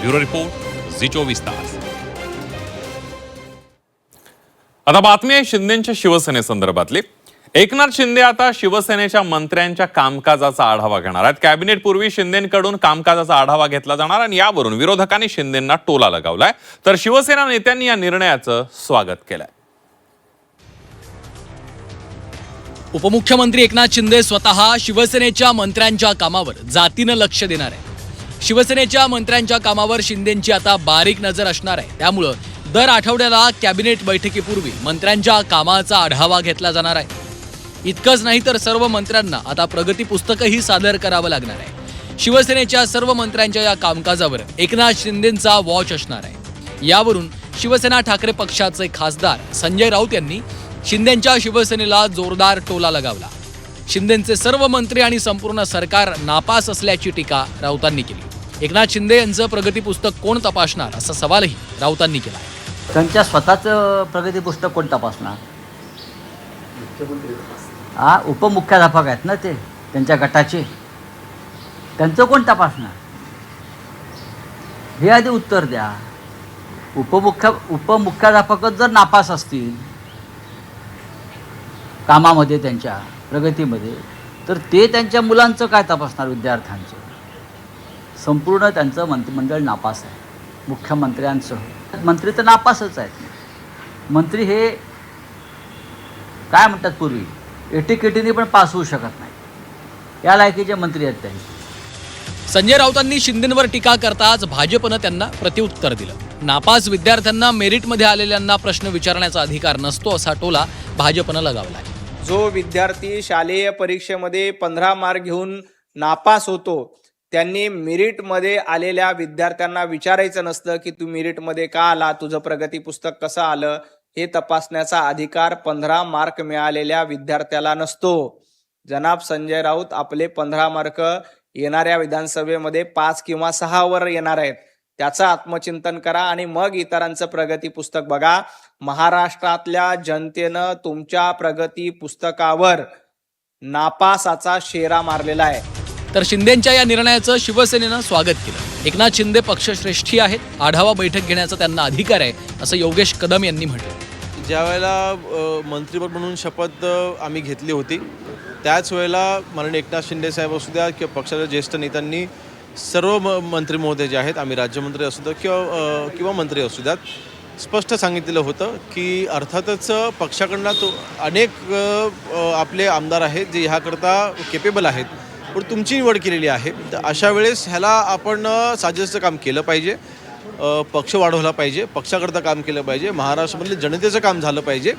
Speaker 3: ब्युरो रिपोर्ट, झी 24 तास. आता बातमी आहे शिंदेच्या शिवसेनेसंदर्भातली. एकनाथ शिंदे आता शिवसेनेच्या मंत्र्यांच्या कामकाजाचा आढावा घेणार आहेत. कॅबिनेटपूर्वी शिंदेंकडून कामकाजाचा आढावा घेतला जाणार आणि यावरून विरोधकांनी शिंदेंना टोला लगावलाय तर शिवसेना नेत्यांनी या निर्णयाचं स्वागत केलंय.
Speaker 16: उपमुख्यमंत्री एकनाथ शिंदे स्वतः शिवसेनेच्या मंत्र्यांच्या कामावर जातीनं लक्ष देणार आहे. शिवसेनेच्या मंत्र्यांच्या कामावर शिंदेंची आता बारीक नजर असणार आहे. त्यामुळं दर आठवड्याला कॅबिनेट बैठकीपूर्वी मंत्र्यांच्या कामाचा आढावा घेतला जाणार आहे. इतकंच नाही तर सर्व मंत्र्यांना आता प्रगती पुस्तकही सादर करावं लागणार आहे. शिवसेनेच्या सर्व मंत्र्यांच्या या कामकाजावर एकनाथ शिंदेंचा वॉच असणार आहे. यावरून शिवसेना ठाकरे पक्षाचे खासदार संजय राऊत यांनी शिंदेंच्या शिवसेनेला जोरदार टोला लगावला. शिंदेंचे सर्व मंत्री आणि संपूर्ण सरकार नापास असल्याची टीका राऊतांनी केली. एकनाथ शिंदे यांचं प्रगती पुस्तक कोण तपासणार असा सवालही राऊतांनी केला आहे.
Speaker 17: त्यांच्या स्वतःचं प्रगती पुस्तक कोण तपासणार? उपमुख्याध्यापक आहेत ना ते त्यांच्या गटाचे, त्यांचं कोण तपासणार? हे आधी उत्तर द्या. उपमुख्याध्यापकच जर नापास असतील कामामध्ये, त्यांच्या प्रगतीमध्ये, तर ते त्यांच्या मुलांचं काय तपासणार? विद्यार्थ्यांचं. संपूर्ण त्यांचं मंत्रिमंडळ नापास आहे मुख्यमंत्र्यांसह. मंत्री तर नापासच आहेत. मंत्री हे काय म्हणतात पूर्वी एटीकेटीने पण पास होऊ शकत नाही, या लायकीचे मंत्री आहेत त्यांनी.
Speaker 16: संजय राऊतांनी शिंदेंवर टीका करताच भाजपनं त्यांना प्रत्युत्तर दिलं. नापास विद्यार्थ्यांना मेरिटमध्ये आलेल्यांना प्रश्न विचारण्याचा अधिकार नसतो असा टोला भाजपनं लगावलाय.
Speaker 18: जो विद्यार्थी शालेय परीक्षेमध्ये 15 मार्क घेऊन नापास होतो त्यांनी मेरिटमध्ये आलेल्या विद्यार्थ्यांना विचारायचं नसतं की तू मेरिटमध्ये का आला, तुझं प्रगती पुस्तक कसं आलं, हे तपासण्याचा अधिकार 15 मार्क मिळालेल्या विद्यार्थ्याला नसतो. जनाब संजय राऊत आपले 15 मार्क येणाऱ्या विधानसभेमध्ये 5 किंवा 6 वर येणार आहेत. त्याचं आत्मचिंतन करा आणि मग इतरांचं प्रगती पुस्तक बघा. महाराष्ट्रातल्या जनतेनं तुमच्या प्रगती पुस्तकावर नापासाचा शेरा मारलेला आहे.
Speaker 16: तर शिंदेंच्या या निर्णयाचं शिवसेनेनं स्वागत केलं. एकनाथ शिंदे पक्षश्रेष्ठी आहेत, आढावा बैठक घेण्याचा त्यांना अधिकार आहे असं योगेश कदम यांनी म्हटलं.
Speaker 19: ज्या वेळेला मंत्रीपद म्हणून शपथ आम्ही घेतली होती त्याच वेळेला माननीय एकनाथ शिंदे साहेब असू द्या किंवा पक्षाच्या ज्येष्ठ नेत्यांनी सर्व मंत्री महोदय जे आहेत, आम्ही राज्यमंत्री असू द्या किंवा मंत्री असू द्यात, स्पष्ट सांगितलेलं होतं की अर्थातच पक्षाकडनं तो अनेक आपले आमदार आहेत जे ह्याकरता केपेबल आहेत, पण तुमची निवड केलेली आहे. तर अशा वेळेस ह्याला आपण साजेसं काम केलं पाहिजे, पक्ष वाढवला पाहिजे, पक्षाकरता काम केलं पाहिजे, महाराष्ट्रामधले जनतेचं काम झालं पाहिजे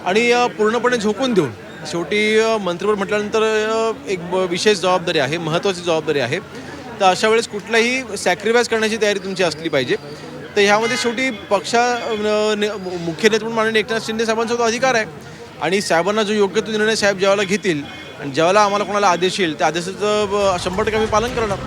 Speaker 19: आणि पूर्णपणे झोकून देऊन शेवटी मंत्रिपद म्हटल्यानंतर एक विशेष जबाबदारी आहे, महत्त्वाची जबाबदारी आहे. तर अशा वेळेस कुठलाही सॅक्रिफाईस करण्याची तयारी तुमची असली पाहिजे. तर ह्यामध्ये शेवटी मुख्य नेते म्हणून माननीय एकनाथ शिंदे साहेबांचा तो अधिकार आहे आणि साहेबांना जो योग्य तो निर्णय साहेब ज्यावेळेला घेतील आणि ज्यावेळेला आम्हाला कोणाला आदेश येईल त्या आदेशाचं 100% आम्ही पालन करणार.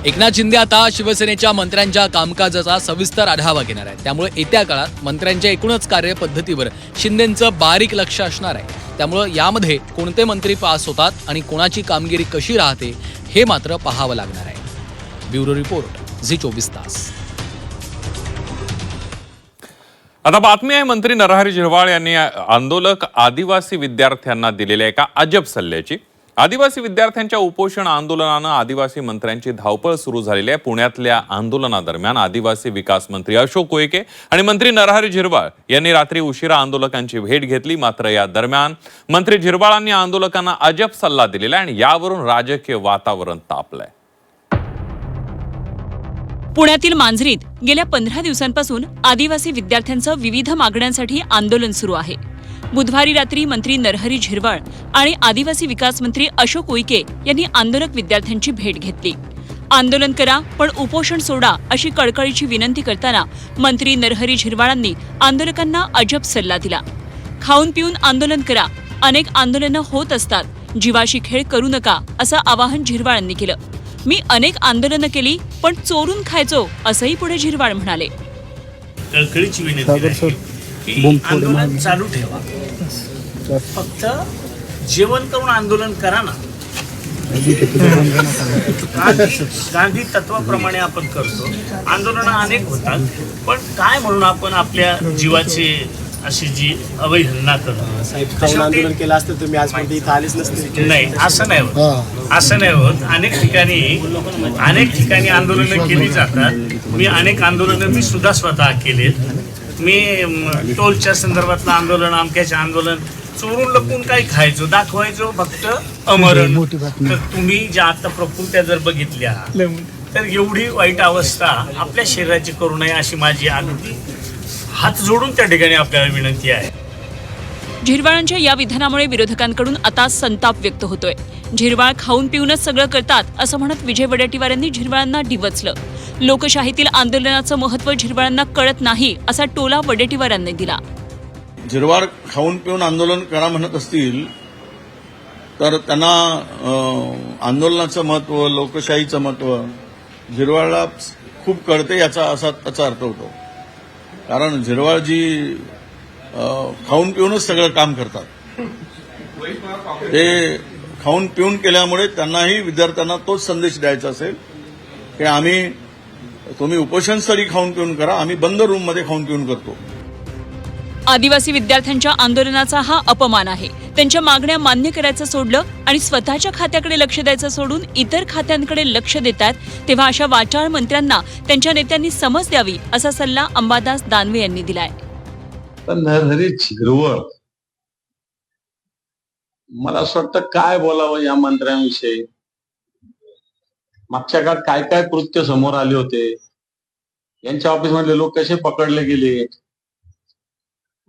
Speaker 16: एकनाथ शिंदे आता शिवसेनेच्या मंत्र्यांच्या कामकाजाचा सविस्तर आढावा घेणार आहेत. त्यामुळे येत्या काळात मंत्र्यांच्या एकूणच कार्यपद्धतीवर शिंदेंचं बारीक लक्ष असणार आहे. त्यामुळे यामध्ये कोणते मंत्री पास होतात आणि कोणाची कामगिरी कशी राहते हे मात्र पाहावं लागणार आहे. ब्युरो रिपोर्ट, झी 24 तास.
Speaker 3: आता बातमी आहे मंत्री नरहरी झिरवाळ यांनी आंदोलक आदिवासी विद्यार्थ्यांना दिलेल्या एका अजब सल्ल्याची. आदिवासी विद्यार्थ्यांच्या उपोषण आंदोलनानं आदिवासी मंत्र्यांची धावपळ सुरू झालेली आहे. पुण्यातल्या आंदोलनादरम्यान आदिवासी विकास मंत्री अशोक उईके आणि मंत्री नरहरी झिरवाळ यांनी रात्री उशिरा आंदोलकांची भेट घेतली. मात्र या दरम्यान मंत्री झिरवाळांनी आंदोलकांना अजब सल्ला दिलेला आहे आणि यावरून राजकीय वातावरण तापलंय.
Speaker 5: पुण्यातील मांजरीत गेल्या 15 दिवसांपासून आदिवासी विद्यार्थ्यांचं विविध मागण्यांसाठी आंदोलन सुरू आहे. बुधवारी रात्री मंत्री नरहरी झिरवाळ आणि आदिवासी विकास मंत्री अशोक उईके यांनी आंदोलक विद्यार्थ्यांची भेट घेतली. आंदोलन करा पण उपोषण सोडा अशी कळकळीची विनंती करताना मंत्री नरहरी झिरवाळांनी आंदोलकांना अजब सल्ला दिला. खाऊन पिऊन आंदोलन करा, अनेक आंदोलनं होत असतात, जीवाशी खेळ करू नका असं आवाहन झिरवाळांनी केलं. मी अनेक आंदोलनं केली पण चोरून खायचो असंही पुढे झिरवाळ म्हणाले.
Speaker 12: कळकळीची विनंती आहे की आंदोलन चालू ठेवा, फक्त जेवण करून आंदोलन करा ना. गांधी तत्वाप्रमाणे आपण करतो. आंदोलन अनेक होतात पण काय म्हणून आपण आपल्या जीवाची अशी जी अवहेलना करणं. आंदोलन केलं असतं तुम्ही आजपर्यंत इथं आलेच नसते. नाही, असं नाही होत, असं नाही होत. अनेक ठिकाणी आंदोलनं केली जातात. मी अनेक आंदोलनं मी सुद्धा स्वतः केलेत. मी टोलच्या संदर्भातलं आंदोलन, अमक्याचे आंदोलन चोरून लपून काही खायचो, दाखवायचो फक्त अमरण. तर तुम्ही ज्या आता प्रकृत्या जर बघितल्या तर एवढी वाईट अवस्था आपल्या शरीराची करू नये अशी माझी अगदी हात जोडून त्या ठिकाणी आपल्याला विनंती आहे.
Speaker 5: झिरवाळांच्या या विधानामुळे विरोधकांकडून आता संताप व्यक्त होतोय. झिरवाळ खाऊन पिऊनच सगळं करतात असं म्हणत विजय वडेट्टीवार यांनी झिरवाळांना डिवचलं. लोकशाहीतील आंदोलनाचं महत्त्व झिरवाळांना कळत नाही असा टोला वडेट्टीवारांनी दिला.
Speaker 11: झिरवाळ खाऊन पिऊन आंदोलन करा म्हणत असतील तर त्यांना आंदोलनाचं महत्त्व, लोकशाहीचं महत्त्व झिरवाळला खूप कळते याचा त्याचा अर्थ होतो. कारण झिरवाळजी खाऊन पिऊनच सगळं काम करतात. ते खाऊन पिऊन केल्यामुळे त्यांनाही विद्यार्थ्यांना तोच संदेश द्यायचा असेल की तुम्ही उपोषणस्थळी खाऊन पिऊन करा, आम्ही बंद रूममध्ये खाऊन पिऊन करतो.
Speaker 5: आदिवासी विद्यार्थ्यांच्या आंदोलनाचा हा अपमान आहे. त्यांच्या मागण्या मान्य करायचं सोडलं आणि स्वतःच्या खात्याकडे लक्ष द्यायचं सोडून इतर खात्यांकडे लक्ष देतात, तेव्हा अशा वाचाळ मंत्र्यांना त्यांच्या नेत्यांनी समज द्यावी असा सल्ला अंबादास दानवे यांनी दिलाय.
Speaker 10: नरहरी झिरवाळ मला असं वाटतं काय बोलावं या मंत्र्यांविषयी. मागच्या काळात काय काय कृत्य समोर आले होते, यांच्या ऑफिसमधले लोक कसे पकडले गेले.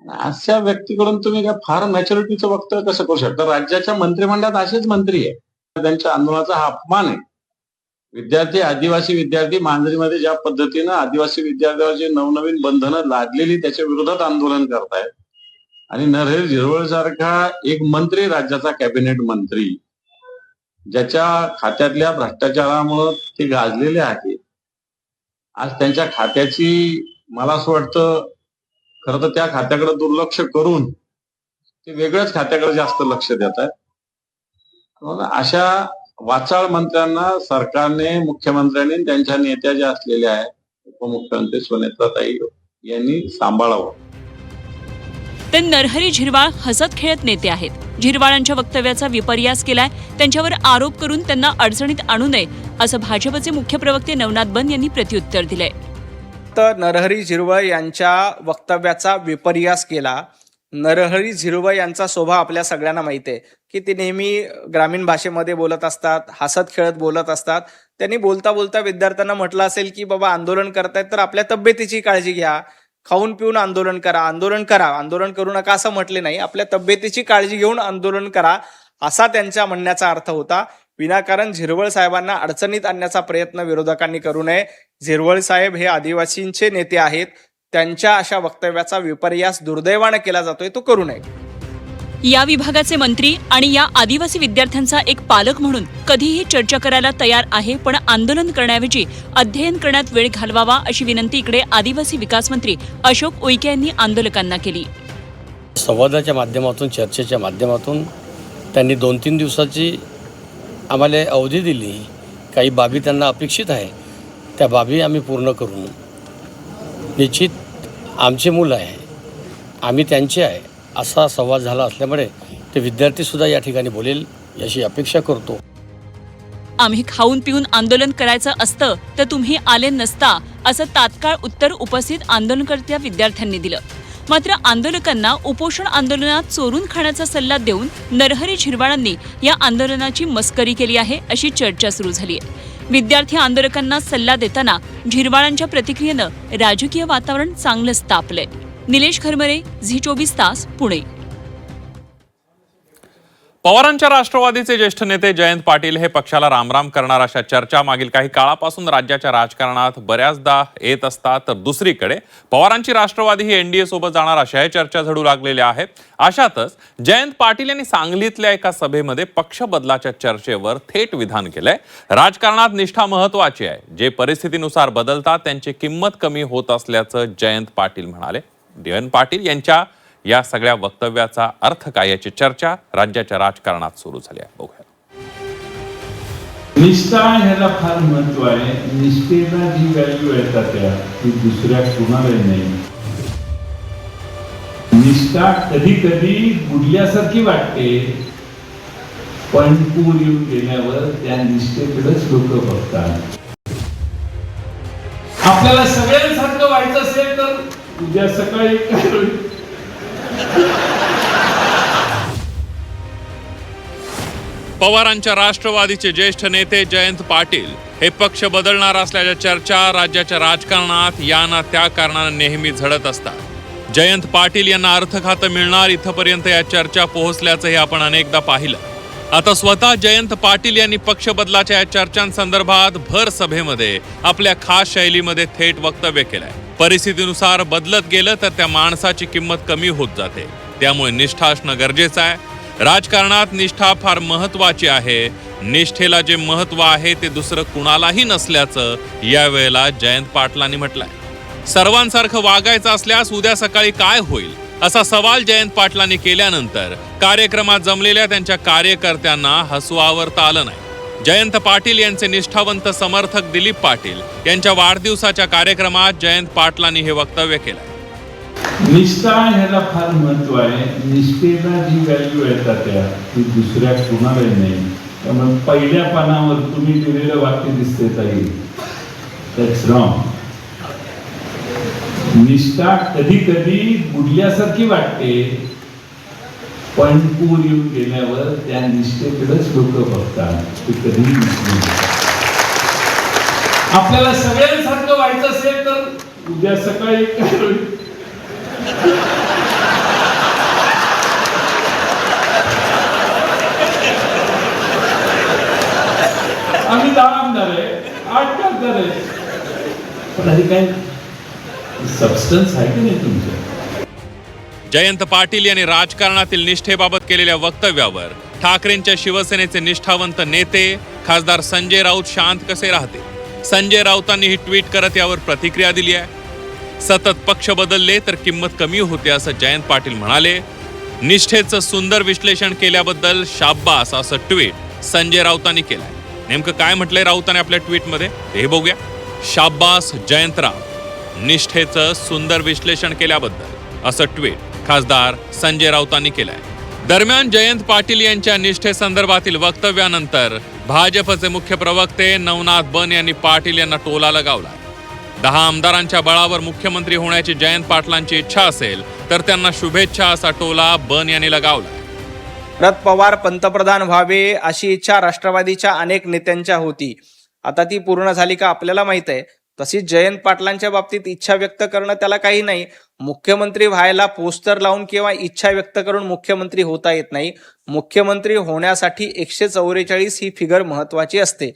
Speaker 10: अशा व्यक्तीकडून तुम्ही काय फार मॅच्युरिटीचं वक्तव्य कसं करू शकता. राज्याच्या मंत्रिमंडळात असेच मंत्री आहे. त्यांच्या आंदोलनाचा हा अपमान आहे. आदिवासी विद्यार्थी मांजरीमध्ये ज्या पद्धतीनं आदिवासी विद्यार्थ्यांवर जे नवनवीन बंधनं लादलेली त्याच्या विरोधात आंदोलन करतायत आणि नरहरी झिरवाळ सारखा एक मंत्री, राज्याचा कॅबिनेट मंत्री, ज्याच्या खात्यातल्या भ्रष्टाचारामुळे ते गाजलेले आहे, आज त्यांच्या खात्याची मला असं वाटतं खरं तर त्या खात्याकडे दुर्लक्ष करून ते वेगळ्याच खात्याकडे जास्त लक्ष देत आहेत. अशा वाचाळ मंत्र्यांना सरकारने, मुख्यमंत्र्यांनी, त्यांच्या नेत्या ज्या असलेल्या आहेत, उपमुख्यमंत्री सुनेत्राताई यांनी सांभाळावं.
Speaker 5: ते नरहरी झिरवाळ हसत खेळत नेते आहेत. झिरवाळांच्या वक्तव्याचा विपर्यास केलाय, त्यांच्यावर आरोप करून त्यांना अडचणीत आणू नये असं भाजपचे मुख्य प्रवक्ते नवनाथ बन यांनी प्रत्युत्तर दिलंय.
Speaker 18: तर नरहरी झिरवाळ यांच्या वक्तव्याचा विपर्यास केला. नरहरी झिरवाळ यांचा स्वभाव आपल्या सगळ्यांना माहिती आहे की ते नेहमी ग्रामीण भाषेमध्ये बोलत असतात, हसत खेळत बोलत असतात. त्यांनी बोलता बोलता विद्यार्थ्यांना म्हटलं असेल की बाबा आंदोलन करतायत तर आपल्या तब्येतीची काळजी घ्या, खाऊन पिऊन आंदोलन करा, आंदोलन करू नका असं म्हटले नाही, आपल्या तब्येतीची काळजी घेऊन आंदोलन करा असा त्यांच्या म्हणण्याचा अर्थ होता. विनाकारण झिरवाळ साहेबांना अडचणीत आणण्याचा प्रयत्न विरोधकांनी करू नये. झिरवाळ साहेब हे आदिवासींचे नेते आहेत, त्यांच्या अशा वक्तव्याचा विपर्यास दुर्दैवाने केला जातोय, तो करू नये.
Speaker 5: या विभागाचे मंत्री आणि या आदिवासी विद्यार्थ्यांचा एक पालक म्हणून कधीही चर्चा करायला तयार आहे, पण आंदोलन करण्याऐवजी अध्ययन करण्यात वेळ घालवावा अशी विनंती इकडे आदिवासी विकास मंत्री अशोक उईके यांनी आंदोलकांना केली.
Speaker 20: संवादाच्या माध्यमातून, चर्चेच्या माध्यमातून त्यांनी 2-3 दिवसाची आम्हाला अवधी दिली. काही बाबी त्यांना अपेक्षित आहे, त्या बाबी आम्ही पूर्ण करू. निश्चित आमचे मुलं आहे, आम्ही त्यांचे आहे असा संवाद झाला असल्यामुळे ते विद्यार्थीसुद्धा या ठिकाणी बोलेल याची अपेक्षा करतो.
Speaker 5: आम्ही खाऊन पिऊन आंदोलन करायचं असतं तर तुम्ही आले नसता, असं तात्काळ उत्तर उपस्थित आंदोलनकर्त्या विद्यार्थ्यांनी दिलं. मात्र आंदोलकांना उपोषण आंदोलनात चोरून खाण्याचा सल्ला देऊन नरहरी झिरवाळांनी या आंदोलनाची मस्करी केली आहे, अशी चर्चा सुरू झाली आहे. विद्यार्थी आंदोलकांना सल्ला देताना झिरवाळांच्या प्रतिक्रियेनं राजकीय वातावरण चांगलंच तापलंय. निलेश खरमरे, झी24 तास, पुणे.
Speaker 3: पवारांच्या राष्ट्रवादीचे ज्येष्ठ नेते जयंत पाटील हे पक्षाला रामराम करणार अशा चर्चा मागील काही काळापासून राज्याच्या राजकारणात बऱ्याचदा येत असतात. तर दुसरीकडे पवारांची राष्ट्रवादी ही एनडीए सोबत जाणार अशाही चर्चा झडू लागलेल्या आहेत. अशातच जयंत पाटील यांनी सांगलीतल्या एका सभेमध्ये पक्ष बदलाच्या चर्चेवर थेट विधान केलंय. राजकारणात निष्ठा महत्वाची आहे, जे परिस्थितीनुसार बदलतात त्यांची किंमत कमी होत असल्याचं जयंत पाटील म्हणाले. जयंत पाटील यांच्या या सगळ्या वक्तव्याचा अर्थ काय याची चर्चा राज्याच्या राजकारणात सुरू झाली आहे. बघूया.
Speaker 10: निष्ठा ह्याला फार महत्व आहे. निष्ठेला जी व्हॅल्यू येतात ती दुसऱ्या कुणालाही नाही. निष्ठा कधी कधी बुडल्यासारखी वाटते, पण पूर येऊन गेल्यावर त्या निष्ठेकडेच लोक बघतात. आपल्याला सगळ्यांसारखं व्हायचं असेल तर उद्या सकाळी काय होईल?
Speaker 3: पवारांच्या राष्ट्रवादीचे ज्येष्ठ नेते जयंत पाटील हे पक्ष बदलणार असल्याच्या चर्चा राज्याच्या राजकारणात या ना त्या कारणाने नेहमी झडत असतात. जयंत पाटील यांना अर्थ खातं मिळणार इथपर्यंत या चर्चा पोहोचल्याचंही आपण अनेकदा पाहिलं. आता स्वतः जयंत पाटील यांनी पक्ष बदलाच्या या चर्चांसंदर्भात भर सभेमध्ये आपल्या खास शैलीमध्ये थेट वक्तव्य केलंय. परिस्थितीनुसार बदलत गेलं तर त्या माणसाची किंमत कमी होत जाते, त्यामुळे निष्ठा असणं गरजेचं आहे. राजकारणात निष्ठा फार महत्वाची आहे. निष्ठेला जे महत्व आहे ते दुसरं कुणालाही नसल्याचं यावेळेला जयंत पाटलांनी म्हटलंय. सर्वांसारखं वागायचं असल्यास उद्या सकाळी काय होईल असा सवाल जयंत पाटलांनी केल्यानंतर कार्यक्रमात जमलेल्या त्यांच्या कार्यकर्त्यांना हसू आवरता आलं नाही. जयंत पाटील यांचे निष्ठावंत समर्थक दिलीप पाटील यांच्या वाढदिवसाच्या कार्यक्रमात जयंत पाटलांनी हे वक्तव्य केलं.
Speaker 10: निष्ठा ह्याला फार महत्व आहे. निष्ठेला जी व्हॅल्यू येतात ती दुसऱ्या कुणालाही नाही. त्यामुळे पहिल्या पानावर तुम्ही दिलेलं वाक्य दिसते ताई, दॅट्स रॉंग. निष्ठा कधी कधी बुडल्यासारखी वाटते, पण पूर येऊन गेल्यावर त्या निष्ठेकडेच लोक बघतात. ते कधीही नसते. आपल्याला सगळ्यांसारखं व्हायचं असेल तर उद्या सकाळी काय होईल? आम्ही 10 आमदार आहे, 8 खासदार आहे, पण आधी काय सबस्टन्स आहे की नाही तुमचं?
Speaker 3: जयंत पाटील यांनी राजकारणातील निष्ठेबाबत केलेल्या वक्तव्यावर ठाकरेंच्या शिवसेनेचे निष्ठावंत नेते खासदार संजय राऊत शांत कसे राहते? संजय राऊतांनी ही ट्विट करत यावर प्रतिक्रिया दिली आहे. सतत पक्ष बदलले तर किंमत कमी होते असं जयंत पाटील म्हणाले. निष्ठेचं सुंदर विश्लेषण केल्याबद्दल शाब्बास असं ट्विट संजय राऊतांनी केलंय. नेमकं काय म्हटलंय राऊतांनी आपल्या ट्विटमध्ये हे बघूया. शाब्बास जयंतराव, निष्ठेचं सुंदर विश्लेषण केल्याबद्दल असं ट्विट खासदार संजय राऊतांनी केलंय. दरम्यान जयंत पाटील यांच्या निष्ठेसंदर्भातील वक्तव्यानंतर भाजपचे मुख्य प्रवक्ते नवनाथ बन यांनी पाटील यांना टोला लगावला. 10 आमदारांच्या बळावर मुख्यमंत्री होण्याची जयंत पाटलांची इच्छा असेल तर त्यांना शुभेच्छा असा टोला बन यांनी लगावला.
Speaker 18: शरद पवार पंतप्रधान व्हावे अशी इच्छा राष्ट्रवादीच्या अनेक नेत्यांच्या होती. आता ती पूर्ण झाली का आपल्याला माहित आहे. तशीच जयंत पाटलांच्या बाबतीत इच्छा व्यक्त करणं त्याला काही नाही. मुख्यमंत्री व्हायला पोस्टर लावून किंवा इच्छा व्यक्त करून मुख्यमंत्री होता येत नाही. मुख्यमंत्री होण्यासाठी 144 ही फिगर महत्वाची असते.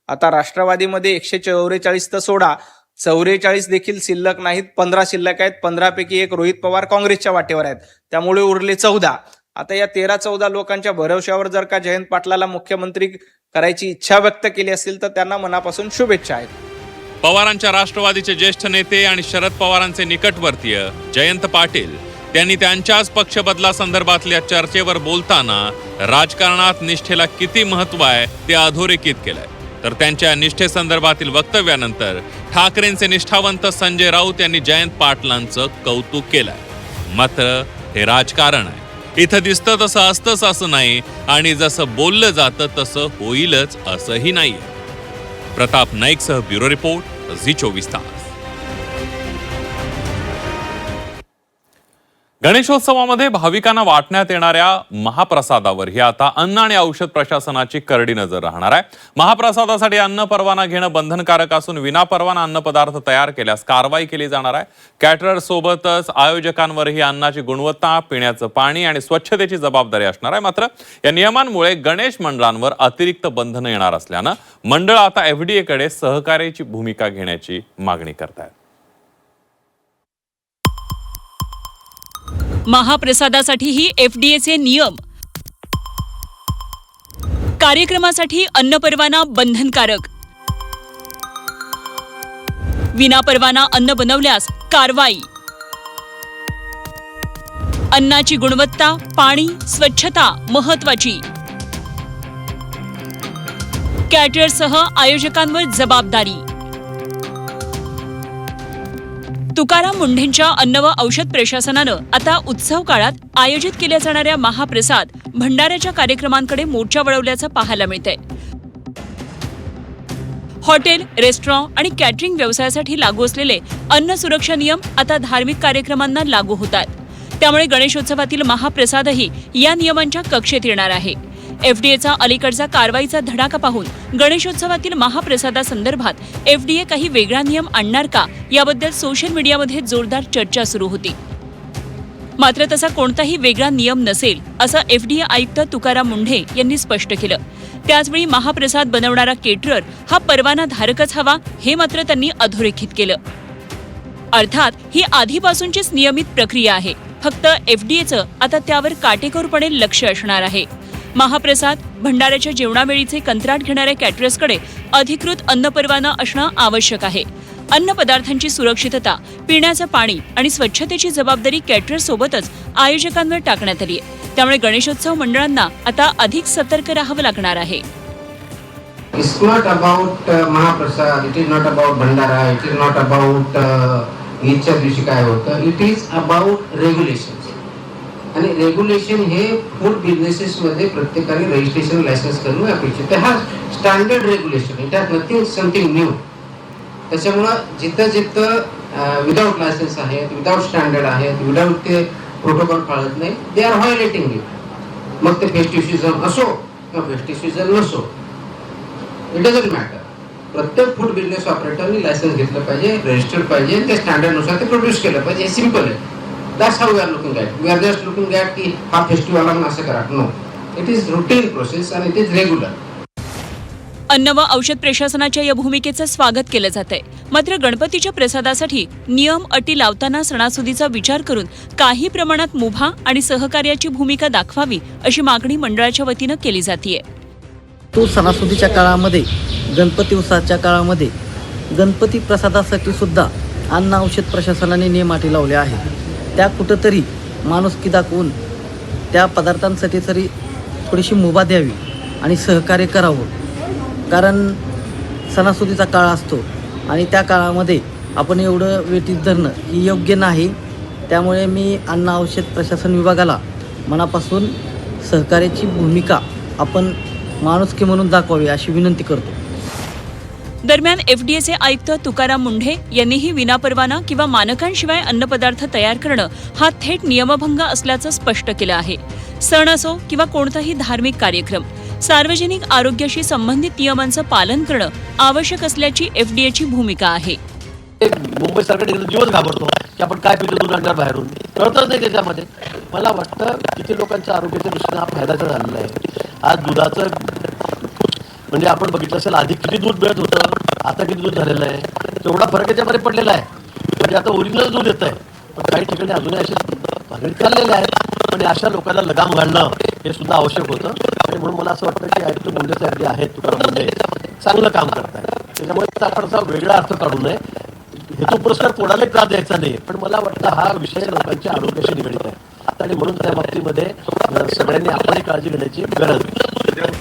Speaker 18: आता राष्ट्रवादीमध्ये 144 तर सोडा, 44 देखील शिल्लक नाहीत, 15 शिल्लक आहेत. 15 पैकी एक रोहित पवार काँग्रेसच्या वाटेवर आहेत, त्यामुळे उरले 14. आता या 13-14 लोकांच्या भरवशावर जर का जयंत पाटलाला मुख्यमंत्री करायची इच्छा व्यक्त केली असेल तर त्यांना मनापासून शुभेच्छा आहेत.
Speaker 3: पवारांच्या राष्ट्रवादीचे ज्येष्ठ नेते आणि शरद पवारांचे निकटवर्तीय जयंत पाटील त्यांनी त्यांच्याच पक्ष बदलासंदर्भातल्या चर्चेवर बोलताना राजकारणात निष्ठेला किती महत्व आहे ते अधोरेखित केलंय. तर त्यांच्या निष्ठेसंदर्भातील वक्तव्यानंतर ठाकरेंचे निष्ठावंत संजय राऊत यांनी जयंत पाटलांचं कौतुक केलंय. मात्र हे राजकारण आहे. इथं दिसतं तसं असतंच असं नाही आणि जसं बोललं जातं तसं होईलच असंही नाहीये. प्रताप नाईकसह ब्युरो रिपोर्ट, झी 24 तास. गणेशोत्सवामध्ये भाविकांना वाटण्यात येणाऱ्या महाप्रसादावर ही आता अन्न आणि औषध प्रशासनाची करडी नजर राहणार आहे. महाप्रसादासाठी अन्न परवाना घेणं बंधनकारक असून विनापरवाना अन्नपदार्थ तयार केल्यास कारवाई केली जाणार आहे. कॅटरर सोबतच आयोजकांवरही अन्नाची गुणवत्ता, पिण्याचं पाणी आणि स्वच्छतेची जबाबदारी असणार आहे. मात्र या नियमांमुळे गणेश मंडळांवर अतिरिक्त बंधनं येणार असल्यानं मंडळ आता FDA कडे सहकार्याची भूमिका घेण्याची मागणी करतायत.
Speaker 5: महाप्रसादासाठीही FDAचे नियम. कार्यक्रमासाठी अन्नपरवाना बंधनकारक. विनापरवाना अन्न बनवल्यास कारवाई. अन्नाची गुणवत्ता, पाणी, स्वच्छता महत्वाची. कॅटरर्ससह आयोजकांवर जबाबदारी. तुकाराम मुंढेंच्या अन्न व औषध प्रशासनानं आता उत्सव काळात आयोजित केल्या जाणाऱ्या महाप्रसाद भंडाऱ्याच्या कार्यक्रमांकडे मोर्चा वळवल्याचं पाहायला मिळतंय. हॉटेल, रेस्टॉरंट आणि कॅटरिंग व्यवसायासाठी लागू असलेले अन्न सुरक्षा नियम आता धार्मिक कार्यक्रमांना लागू होतात. त्यामुळे गणेशोत्सवातील महाप्रसादही या नियमांच्या कक्षेत येणार आहे. FDAचा अलीकडचा कारवाईचा धडाका पाहून गणेशोत्सवातील महाप्रसादासंदर्भात FDA काही वेगळा नियम आणणार का याबद्दल सोशल मीडियामध्ये जोरदार चर्चा सुरू होती. मात्र तसा कोणताही वेगळा नियम नसेल असं FDA आयुक्त तुकाराम मुंढे यांनी स्पष्ट केलं. त्याचवेळी महाप्रसाद बनवणारा केटरर हा परवाना धारकच हवा हे मात्र त्यांनी अधोरेखित केलं. अर्थात ही आधीपासूनचीच नियमित प्रक्रिया आहे. फक्त FDAचं आता त्यावर काटेकोरपणे लक्ष असणार आहे. महाप्रसाद भंडाऱ्याच्या जेवणावेळीचे कंत्राट घेणाऱ्या कॅटरर्सकडे अधिकृत अन्न परवाना असणं आवश्यक आहे. अन्न पदार्थांची सुरक्षितता, पिण्याचं पाणी आणि स्वच्छतेची जबाबदारी कॅटरर्ससोबतच आयोजकांवर टाकण्यात आली आहे. त्यामुळे गणेशोत्सव मंडळांना आता अधिक सतर्क राहावं लागणार आहे.
Speaker 21: It's not about महाप्रसाद, it is not about Bhandara, it is not about ईदच्या दिवशी काय होतं. It is about regulation. आणि रेग्युलेशन हे फूड बिझनेसेस मध्ये प्रत्येकाने रजिस्ट्रेशन लायसन्स करणं अपेक्षित आहे. हा standard regulation, it has nothing something new. त्याच्यामुळं जिथं जिथं विदाउट लायसन्स आहेत, विदाउट स्टँडर्ड आहेत, विदाउट ते प्रोटोकॉल पाळत नाही, दे आर व्हायोलेटिंग इट. मग ते फेस्टिव्ह सीझन असो किंवा फेस्टिव्ह सीझन नसो, इट डझंट मॅटर. प्रत्येक फूड बिझनेस ऑपरेटरने लायसन्स घेतलं पाहिजे, रजिस्टर्ड पाहिजे, त्या स्टँडर्डनुसार ते प्रोड्यूस केलं पाहिजे. हे सिम्पल आहे. That's how we are looking at. We are just looking at की हा फेस्टिवल आला असं करा. No, it is routine process and it is regular.
Speaker 5: अन्न व औषध प्रशासनाच्या या भूमिकेचं स्वागत केलं जातंय. मात्र गणपतीच्या प्रसादासाठी नियम अटी लावताना सणासुदीचा विचार करून काही प्रमाणात मुभा आणि सहकार्याची भूमिका दाखवावी अशी मागणी मंडळाच्या वतीनं केली जातीये.
Speaker 17: तो सणासुदीच्या काळामध्ये, गणपती उत्सवाच्या काळामध्ये गणपती प्रसादासाठी सुद्धा अन्न औषध प्रशासनाने नियम अटी लावले आहेत. त्या कुठंतरी माणुसकी दाखवून त्या पदार्थांसाठी तरी थोडीशी मुभा द्यावी आणि सहकार्य करावं. कारण सणासुदीचा काळ असतो आणि त्या काळामध्ये आपण एवढं वेटीत धरणं ही योग्य नाही. त्यामुळे मी अन्न औषध प्रशासन विभागाला मनापासून सहकार्याची भूमिका आपण माणुसकी म्हणून दाखवावी अशी विनंती करतो.
Speaker 5: दरम्यान FDAचे आयुक्त तुकाराम मुंढे यांनीही विनापरवाना किंवा मानकांशिवाय अन्नपदार्थ तयार करणं हा थेट नियमभंग असल्याचं स्पष्ट केलं आहे. सण असो किंवा कोणताही धार्मिक कार्यक्रम, सार्वजनिक आरोग्याशी संबंधित नियमांचं पालन करणं आवश्यक असल्याची FDAची भूमिका आहे.
Speaker 20: मुंबई सरकार जीवच घाबरतो की आपण काय पितो दूध आणणार बाहेरून, कळतच नाही त्याच्यामध्ये. मला वाटतं किती लोकांच्या आरोग्याच्या दृष्टीने हा फायद्याचा झालेला आहे. आज दुधाचं म्हणजे आपण बघितलं असेल आधी किती दूध मिळत होतं, आता किती दूध झालेलं आहे, तेवढा फरक याच्यामध्ये पडलेला आहे. म्हणजे आता ओरिजिनल दूध येत आहे, पण काही ठिकाणी अजूनही असे भागणी चाललेल्या आहेत. आणि अशा लोकांना लगाम घालणं हे सुद्धा आवश्यक होतं. आणि म्हणून मला असं वाटतं की आयुक्त मुंढे साहेब जे आहेत तुकाराम मुंढे चांगलं काम करत आहेत. त्याच्यामुळे त्याचा थोडासा वेगळा अर्थ काढू नये. हेतू पुरस्कार कोणालाही का द्यायचा नाही, पण मला वाटतं हा विषय लोकांच्या आरोग्याशी निगडीत आहे आणि म्हणून त्या बाबतीमध्ये सगळ्यांनी आपली काळजी घेण्याची गरज आहे.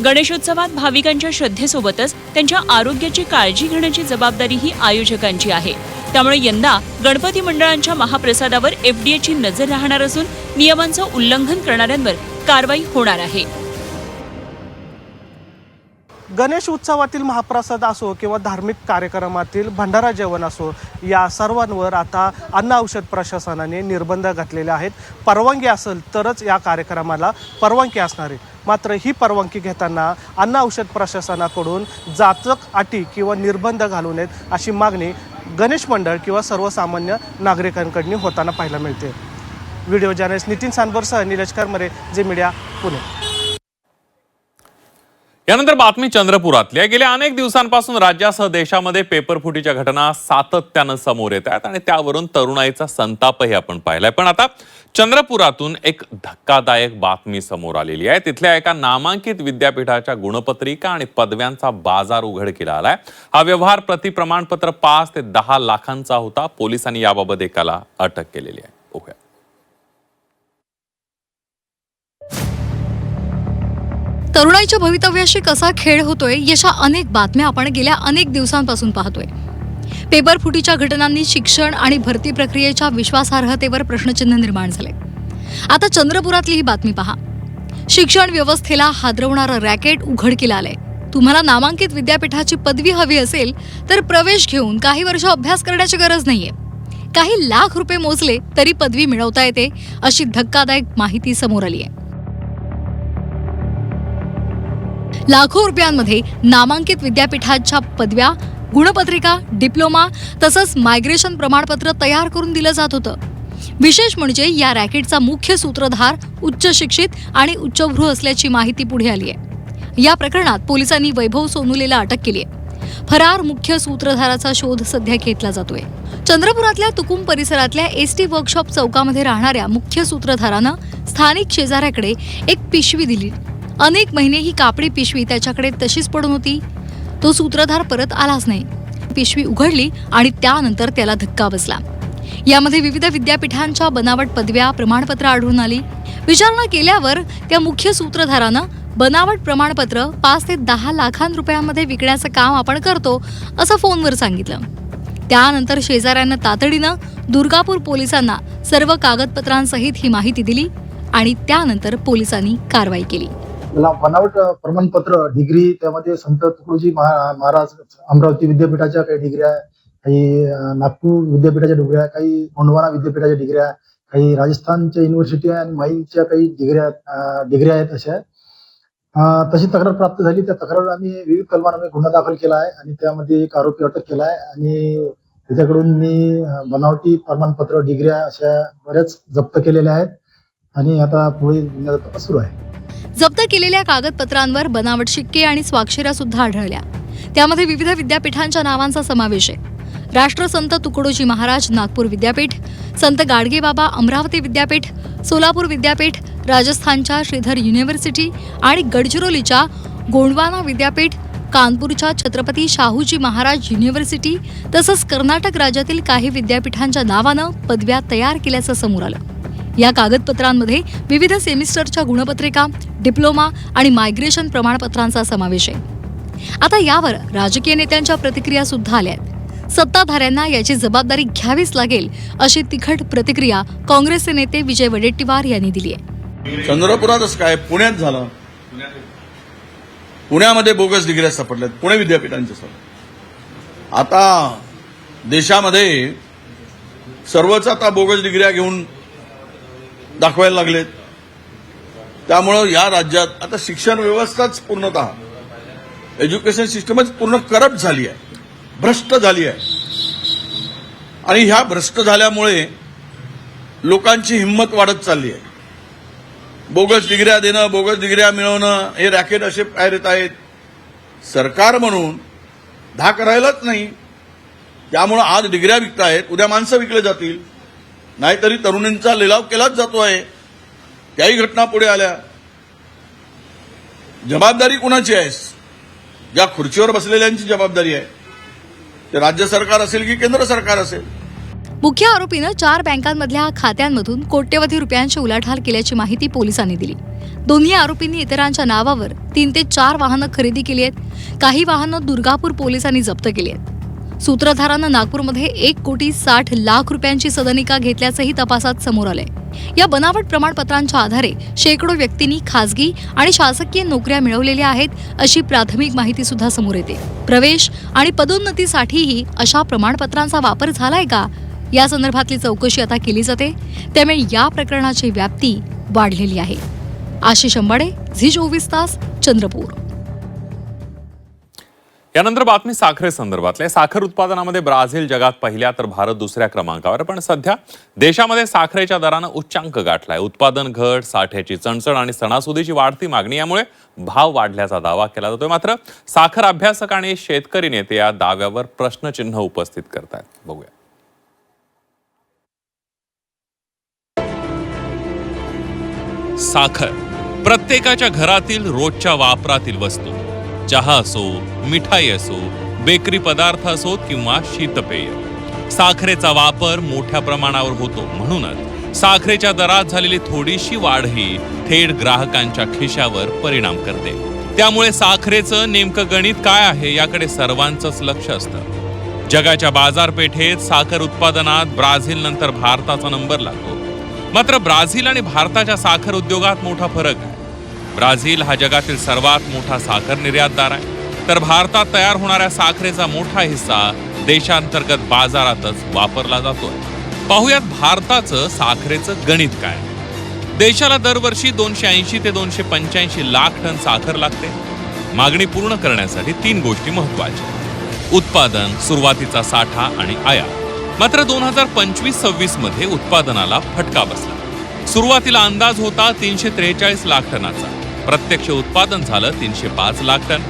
Speaker 5: गणेशोत्सवात भाविकांच्या श्रद्धेसोबतच त्यांच्या आरोग्याची काळजी घेण्याची जबाबदारी ही आयोजकांची आहे. त्यामुळे यंदा गणपती मंडळांच्या महाप्रसादावर एफडीएची नजर राहणार असून नियमांचं उल्लंघन करणाऱ्यांवर कारवाई होणार आहे.
Speaker 1: गणेश उत्सवातील महाप्रसाद असो किंवा धार्मिक कार्यक्रमातील भंडारा जेवण असो, या सर्वांवर आता अन्न औषध प्रशासनाने निर्बंध घातलेले आहेत. परवानगी असेल तरच या कार्यक्रमाला परवानगी असणार आहे. मात्र ही परवानगी घेताना अन्न औषध प्रशासनाकडून जाचक अटी किंवा निर्बंध घालू नयेत अशी मागणी गणेश मंडळ किंवा सर्वसामान्य नागरिकांकडून होताना पाहायला मिळते. व्हिडिओ जर्नलिस्ट नितीन सांबरसह निलेश करमरे, झी मीडिया, पुणे.
Speaker 3: यानंतर बातमी चंद्रपुरातली. गेल्या अनेक दिवसांपासून राज्यासह देशामध्ये पेपरफुटीच्या घटना सातत्यानं समोर येत आहेत आणि त्यावरून तरुणाईचा संतापही आपण पाहिलाय. पण आता चंद्रपुरातून एक धक्कादायक बातमी समोर आलेली आहे. तिथल्या एका नामांकित विद्यापीठाच्या गुणपत्रिका आणि पदव्यांचा बाजार उघडकीला आलाय. हा व्यवहार प्रति प्रमाणपत्र 5 ते 10 लाखांचा होता. पोलिसांनी याबाबत एकाला अटक केलेली आहे. बघूया.
Speaker 14: तरुणाईच्या भवितव्याशी कसा खेळ होतोय याच्या अनेक बातम्या आपण गेल्या अनेक दिवसांपासून पाहतोय. पेपर फुटीच्या घटनांनी शिक्षण आणि भरती प्रक्रियेच्या विश्वासार्हतेवर प्रश्नचिन्ह निर्माण झाले. आता चंद्रपुरातली ही बातमी पहा. शिक्षण व्यवस्थेला हादरवणारं रॅकेट उघडकीला आलंय. तुम्हाला नामांकित विद्यापीठाची पदवी हवी असेल तर प्रवेश घेऊन काही वर्ष अभ्यास करण्याची गरज नाहीये. काही लाख रुपये मोजले तरी पदवी मिळवता येते अशी धक्कादायक माहिती समोर आली आहे. लाखो रुपयांमध्ये नामांकित विद्यापीठाच्या पदव्या, गुणपत्रिका, डिप्लोमा तसंच मायग्रेशन प्रमाणपत्र तयार करून दिलं जात होतं. विशेष म्हणजे या रॅकेटचा मुख्य सूत्रधार उच्च शिक्षित आणि उच्चभ्रू असल्याची माहिती पुढे आली आहे. या प्रकरणात पोलिसांनी वैभव सोनुलेला अटक केली आहे. फरार मुख्य सूत्रधाराचा शोध सध्या घेतला जातोय. चंद्रपुरातल्या तुकुम परिसरातल्या एसटी वर्कशॉप चौकामध्ये राहणाऱ्या मुख्य सूत्रधारानं स्थानिक शेजाऱ्याकडे एक पिशवी दिली. अनेक महिने ही कापडी पिशवी त्याच्याकडे तशीच पडून होती. तो सूत्रधार परत आलाच नाही. पिशवी उघडली आणि त्यानंतर त्याला धक्का बसला. यामध्ये विविध विद्यापीठांच्या बनावट पदव्या, प्रमाणपत्र आढळून आली. विचारणा केल्यावर त्या मुख्य सूत्रधारानं बनावट प्रमाणपत्र 5 ते 10 लाखांमध्ये विकण्याचं काम आपण करतो असं फोनवर सांगितलं. त्यानंतर शेजाऱ्यांना तातडीनं दुर्गापूर पोलिसांना सर्व कागदपत्रांसहित ही माहिती दिली आणि त्यानंतर पोलिसांनी कारवाई केली.
Speaker 22: बनावट प्रमाणपत्र, डिग्री, त्यामध्ये संत तुकडोजी महाराज अमरावती विद्यापीठाच्या काही डिग्र्या, काही नागपूर विद्यापीठाच्या डिग्र्या, काही गोंडवाना विद्यापीठाच्या डिग्र्या, काही राजस्थानच्या युनिव्हर्सिटी आणि माईच्या काही डिग्र्या आहेत. अशा तशी तक्रार प्राप्त झाली. त्या तक्रारीवर आम्ही विविध कलमांमध्ये गुन्हा दाखल केला आहे आणि त्यामध्ये एक आरोपी अटक केला आहे आणि त्याच्याकडून मी बनावटी प्रमाणपत्र, डिग्र्या अशा बऱ्याच जप्त केलेल्या आहेत आणि आता पुढे गुन्ह्याचा तपास सुरू आहे.
Speaker 14: जप्त केलेल्या कागदपत्रांवर बनावट शिक्के आणि स्वाक्षऱ्या सुद्धा आढळल्या. त्यामध्ये विविध विद्यापीठांच्या नावांचा समावेश आहे. राष्ट्रसंत तुकडोजी महाराज नागपूर विद्यापीठ, संत गाडगेबाबा अमरावती विद्यापीठ, सोलापूर विद्यापीठ, राजस्थानच्या श्रीधर युनिव्हर्सिटी आणि गडचिरोलीच्या गोंडवाना विद्यापीठ, कानपूरच्या छत्रपती शाहूजी महाराज युनिव्हर्सिटी तसंच कर्नाटक राज्यातील काही विद्यापीठांच्या नावानं पदव्या तयार केल्याचं समोर आलं. या कागदपत्रांमध्ये विविध सेमिस्टरच्या गुणपत्रिका, डिप्लोमा आणि मायग्रेशन प्रमाणपत्रांचा समावेश आहे. आता यावर राजकीय नेत्यांच्या प्रतिक्रिया सुद्धा आल्या आहेत. सत्ताधाऱ्यांना याची जबाबदारी घ्यावीच लागेल अशी तिखट प्रतिक्रिया काँग्रेसचे नेते विजय वडेट्टीवार यांनी दिली आहे.
Speaker 11: चंद्रपुरातच काय, पुण्यात झालं. पुण्यामध्ये बोगस डिग्र्या सापडल्यात पुणे विद्यापीठांच्या सर. आता देशामध्ये सर्वच आता बोगस डिग्र्या घेऊन दाखवायला लागलेत. त्यामुळं या राज्यात आता शिक्षण व्यवस्थाच पूर्णतः, एज्युकेशन सिस्टमच पूर्ण करप्ट झाली आहे, भ्रष्ट झाली आहे. आणि ह्या भ्रष्ट झाल्यामुळे लोकांची हिंमत वाढत चालली आहे. बोगस डिग्र्या देणं, बोगस डिग्र्या मिळवणं, हे रॅकेट असे बाहेर येत आहेत. सरकार म्हणून धाक राहिलाच नाही. त्यामुळं आज डिग्र्या विकतायत, उद्या माणसं विकले जातील. नाहीतरी तरुणींचा लिलाव केलाच जातो आहे. त्याही घटना पुढे आल्या. जबाबदारी कुणाची आहे? ज्या खुर्चीवर बसलेल्यांची जबाबदारी आहे. ते राज्य सरकार असेल की केंद्र सरकार असेल.
Speaker 14: मुख्य आरोपीनं 4 बँकांमधल्या खात्यांमधून कोट्यवधी रुपयांची उलाढाल केल्याची माहिती पोलिसांनी दिली. दोन्ही आरोपींनी इतरांच्या नावावर 3 ते 4 वाहनं खरेदी केली आहेत. काही वाहनं दुर्गापूर पोलिसांनी जप्त केली आहेत. सूत्रधारानं नागपूरमध्ये 1,60,00,000 रुपयांची सदनिका घेतल्याचंही तपासात समोर आलंय. या बनावट प्रमाणपत्रांच्या आधारे शेकडो व्यक्तींनी खासगी आणि शासकीय नोकऱ्या मिळवलेल्या आहेत, अशी प्राथमिक माहिती सुद्धा समोर येते. प्रवेश आणि पदोन्नतीसाठीही अशा प्रमाणपत्रांचा वापर झालाय का, या संदर्भातली चौकशी आता केली जाते. त्यामुळे या प्रकरणाची व्याप्ती वाढलेली आहे. आशिष अंबाडे, झी24 तास, चंद्रपूर.
Speaker 3: यानंतर बातमी साखरे संदर्भातल्या. साखर उत्पादनामध्ये ब्राझील जगात पहिल्या तर भारत दुसऱ्या क्रमांकावर. पण सध्या देशामध्ये साखरेच्या दरानं उच्चांक गाठलाय. उत्पादन घट, साठ्याची चणचण आणि सणासुदीची वाढती मागणी यामुळे भाव वाढल्याचा दावा केला जातोय. मात्र साखर अभ्यासक आणि शेतकरी नेते या दाव्यावर प्रश्नचिन्ह उपस्थित करतायत. बघूया. साखर प्रत्येकाच्या घरातील रोजच्या वापरातील वस्तू. चहा असो, मिठाई असो, बेकरी पदार्थ असोत किंवा शीतपेय, साखरेचा वापर मोठ्या प्रमाणावर होतो. म्हणूनच साखरेच्या दरात झालेली थोडीशी वाढही थेट ग्राहकांच्या खिशावर परिणाम करते. त्यामुळे साखरेचं नेमकं गणित काय आहे याकडे सर्वांचंच लक्ष असतं. जगाच्या बाजारपेठेत साखर उत्पादनात ब्राझील नंतर भारताचा नंबर लागतो. मात्र ब्राझील आणि भारताच्या साखर उद्योगात मोठा फरक आहे. ब्राझील हा जगातील सर्वात मोठा साखर निर्यातदार आहे, तर भारतात तयार होणाऱ्या साखरेचा मोठा हिस्सा देशांतर्गत बाजारातच वापरला जातोय. पाहुयात भारताचं साखरेचं गणित काय. देशाला दरवर्षी 280 ते 285 लाख टन साखर लागते. मागणी पूर्ण करण्यासाठी 3 गोष्टी महत्वाच्या: उत्पादन, सुरुवातीचा साठा आणि आयात. मात्र 2025-26 मध्ये उत्पादनाला फटका बसला. सुरुवातीला अंदाज होता 343 लाख टनाचा. प्रत्यक्ष उत्पादन झालं 305 लाख टन.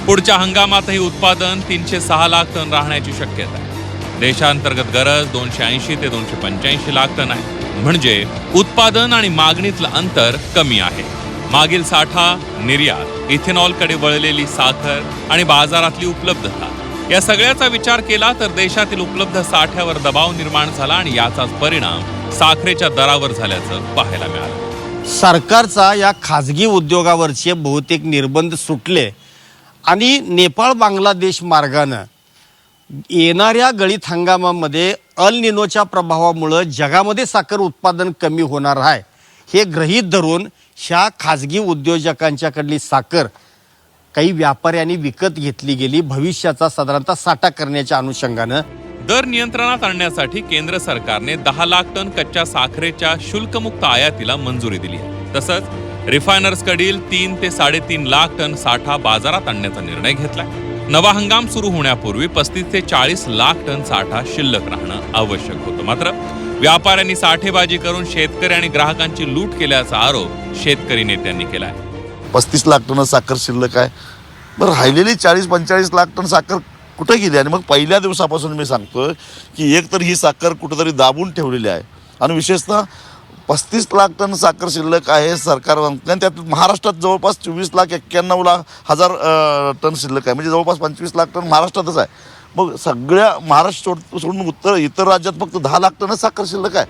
Speaker 3: पुढच्या हंगामातही उत्पादन 306 लाख टन राहण्याची शक्यता आहे. देशांतर्गत गरज 280 ते 285 लाख टन आहे. म्हणजे उत्पादन आणि मागणीतलं अंतर कमी आहे. मागील साठा, निर्यात, इथेनॉलकडे वळलेली साखर आणि बाजारातली उपलब्धता या सगळ्याचा विचार केला तर देशातील उपलब्ध साठ्यावर दबाव निर्माण झाला आणि याचाच परिणाम साखरेच्या दरावर झाल्याचं पाहायला मिळालं.
Speaker 2: सरकारचा या खाजगी उद्योगावरचे बहुतेक निर्बंध सुटले आणि नेपाळ बांगलादेश मार्गानं येणाऱ्या गळीत हंगामामध्ये अल निनोच्या प्रभावामुळं जगामध्ये साखर उत्पादन कमी होणार आहे हे गृहीत धरून ह्या खाजगी उद्योजकांच्याकडली साखर काही व्यापाऱ्यांनी विकत घेतली गेली. भविष्याचा साधारणतः साठा करण्याच्या अनुषंगानं
Speaker 3: दर नियंत्रणात आणण्यासाठी केंद्र सरकारने 10 लाख टन कच्च्या साखरेच्या शुल्कमुक्त आयातीला मंजुरी दिली आहे. तसंच रिफायनर्सकडील 3 ते 3.5 लाख टन साठा बाजारात आणण्याचा निर्णय घेतलाय. नवा हंगाम सुरू होण्यापूर्वी 35 ते 40 लाख टन साठा शिल्लक राहणं आवश्यक होतं. मात्र व्यापाऱ्यांनी साठेबाजी करून शेतकरी आणि ग्राहकांची लूट केल्याचा आरोप शेतकरी नेत्यांनी केलाय.
Speaker 11: 35 लाख टन साखर शिल्लक आहे. बरं, राहिलेली 40-45 लाख टन साखर कुठे गेली? आणि मग पहिल्या दिवसापासून मी सांगतोय की एक तर ही साखर कुठेतरी दाबून ठेवलेली आहे आणि विशेषतः 35 लाख टन साखर शिल्लक आहे सरकार. त्यात महाराष्ट्रात जवळपास 24,91,00,000 टन शिल्लक आहे. म्हणजे जवळपास 25 लाख टन महाराष्ट्रातच आहे. मग सगळ्या महाराष्ट्र सोडून इतर राज्यात फक्त 10 लाख टनच साखर शिल्लक आहे.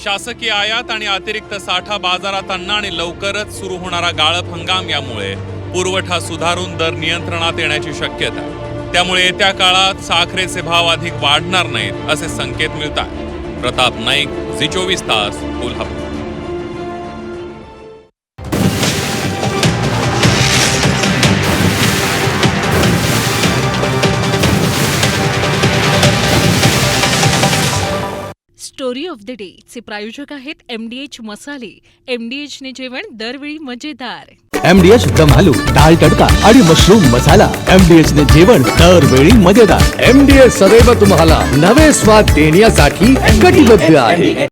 Speaker 3: शासकीय आयात आणि अतिरिक्त साठा बाजारात आणणं आणि लवकरच सुरू होणारा गाळप हंगाम यामुळे पुरवठा सुधारून दर नियंत्रणात येण्याची शक्यता आहे. त्यामुळे येत्या काळात साखरेचे भाव अधिक वाढणार नाहीत असे संकेत मिळतात. प्रताप नाईक, झी24 तास, Kolhapur.
Speaker 4: Story of the day चे प्रायोजक आहेत MDH मसाले. MDH ने जेवण दरवेळी मजेदार.
Speaker 23: MDH दम आलू, दाल तडका आणि मशरूम मसाला. MDH ने जेवण दरवेळी मजेदार. MDH सदैव तुम्हाला नवे स्वाद देण्यासाठी कटिबद्ध आहे.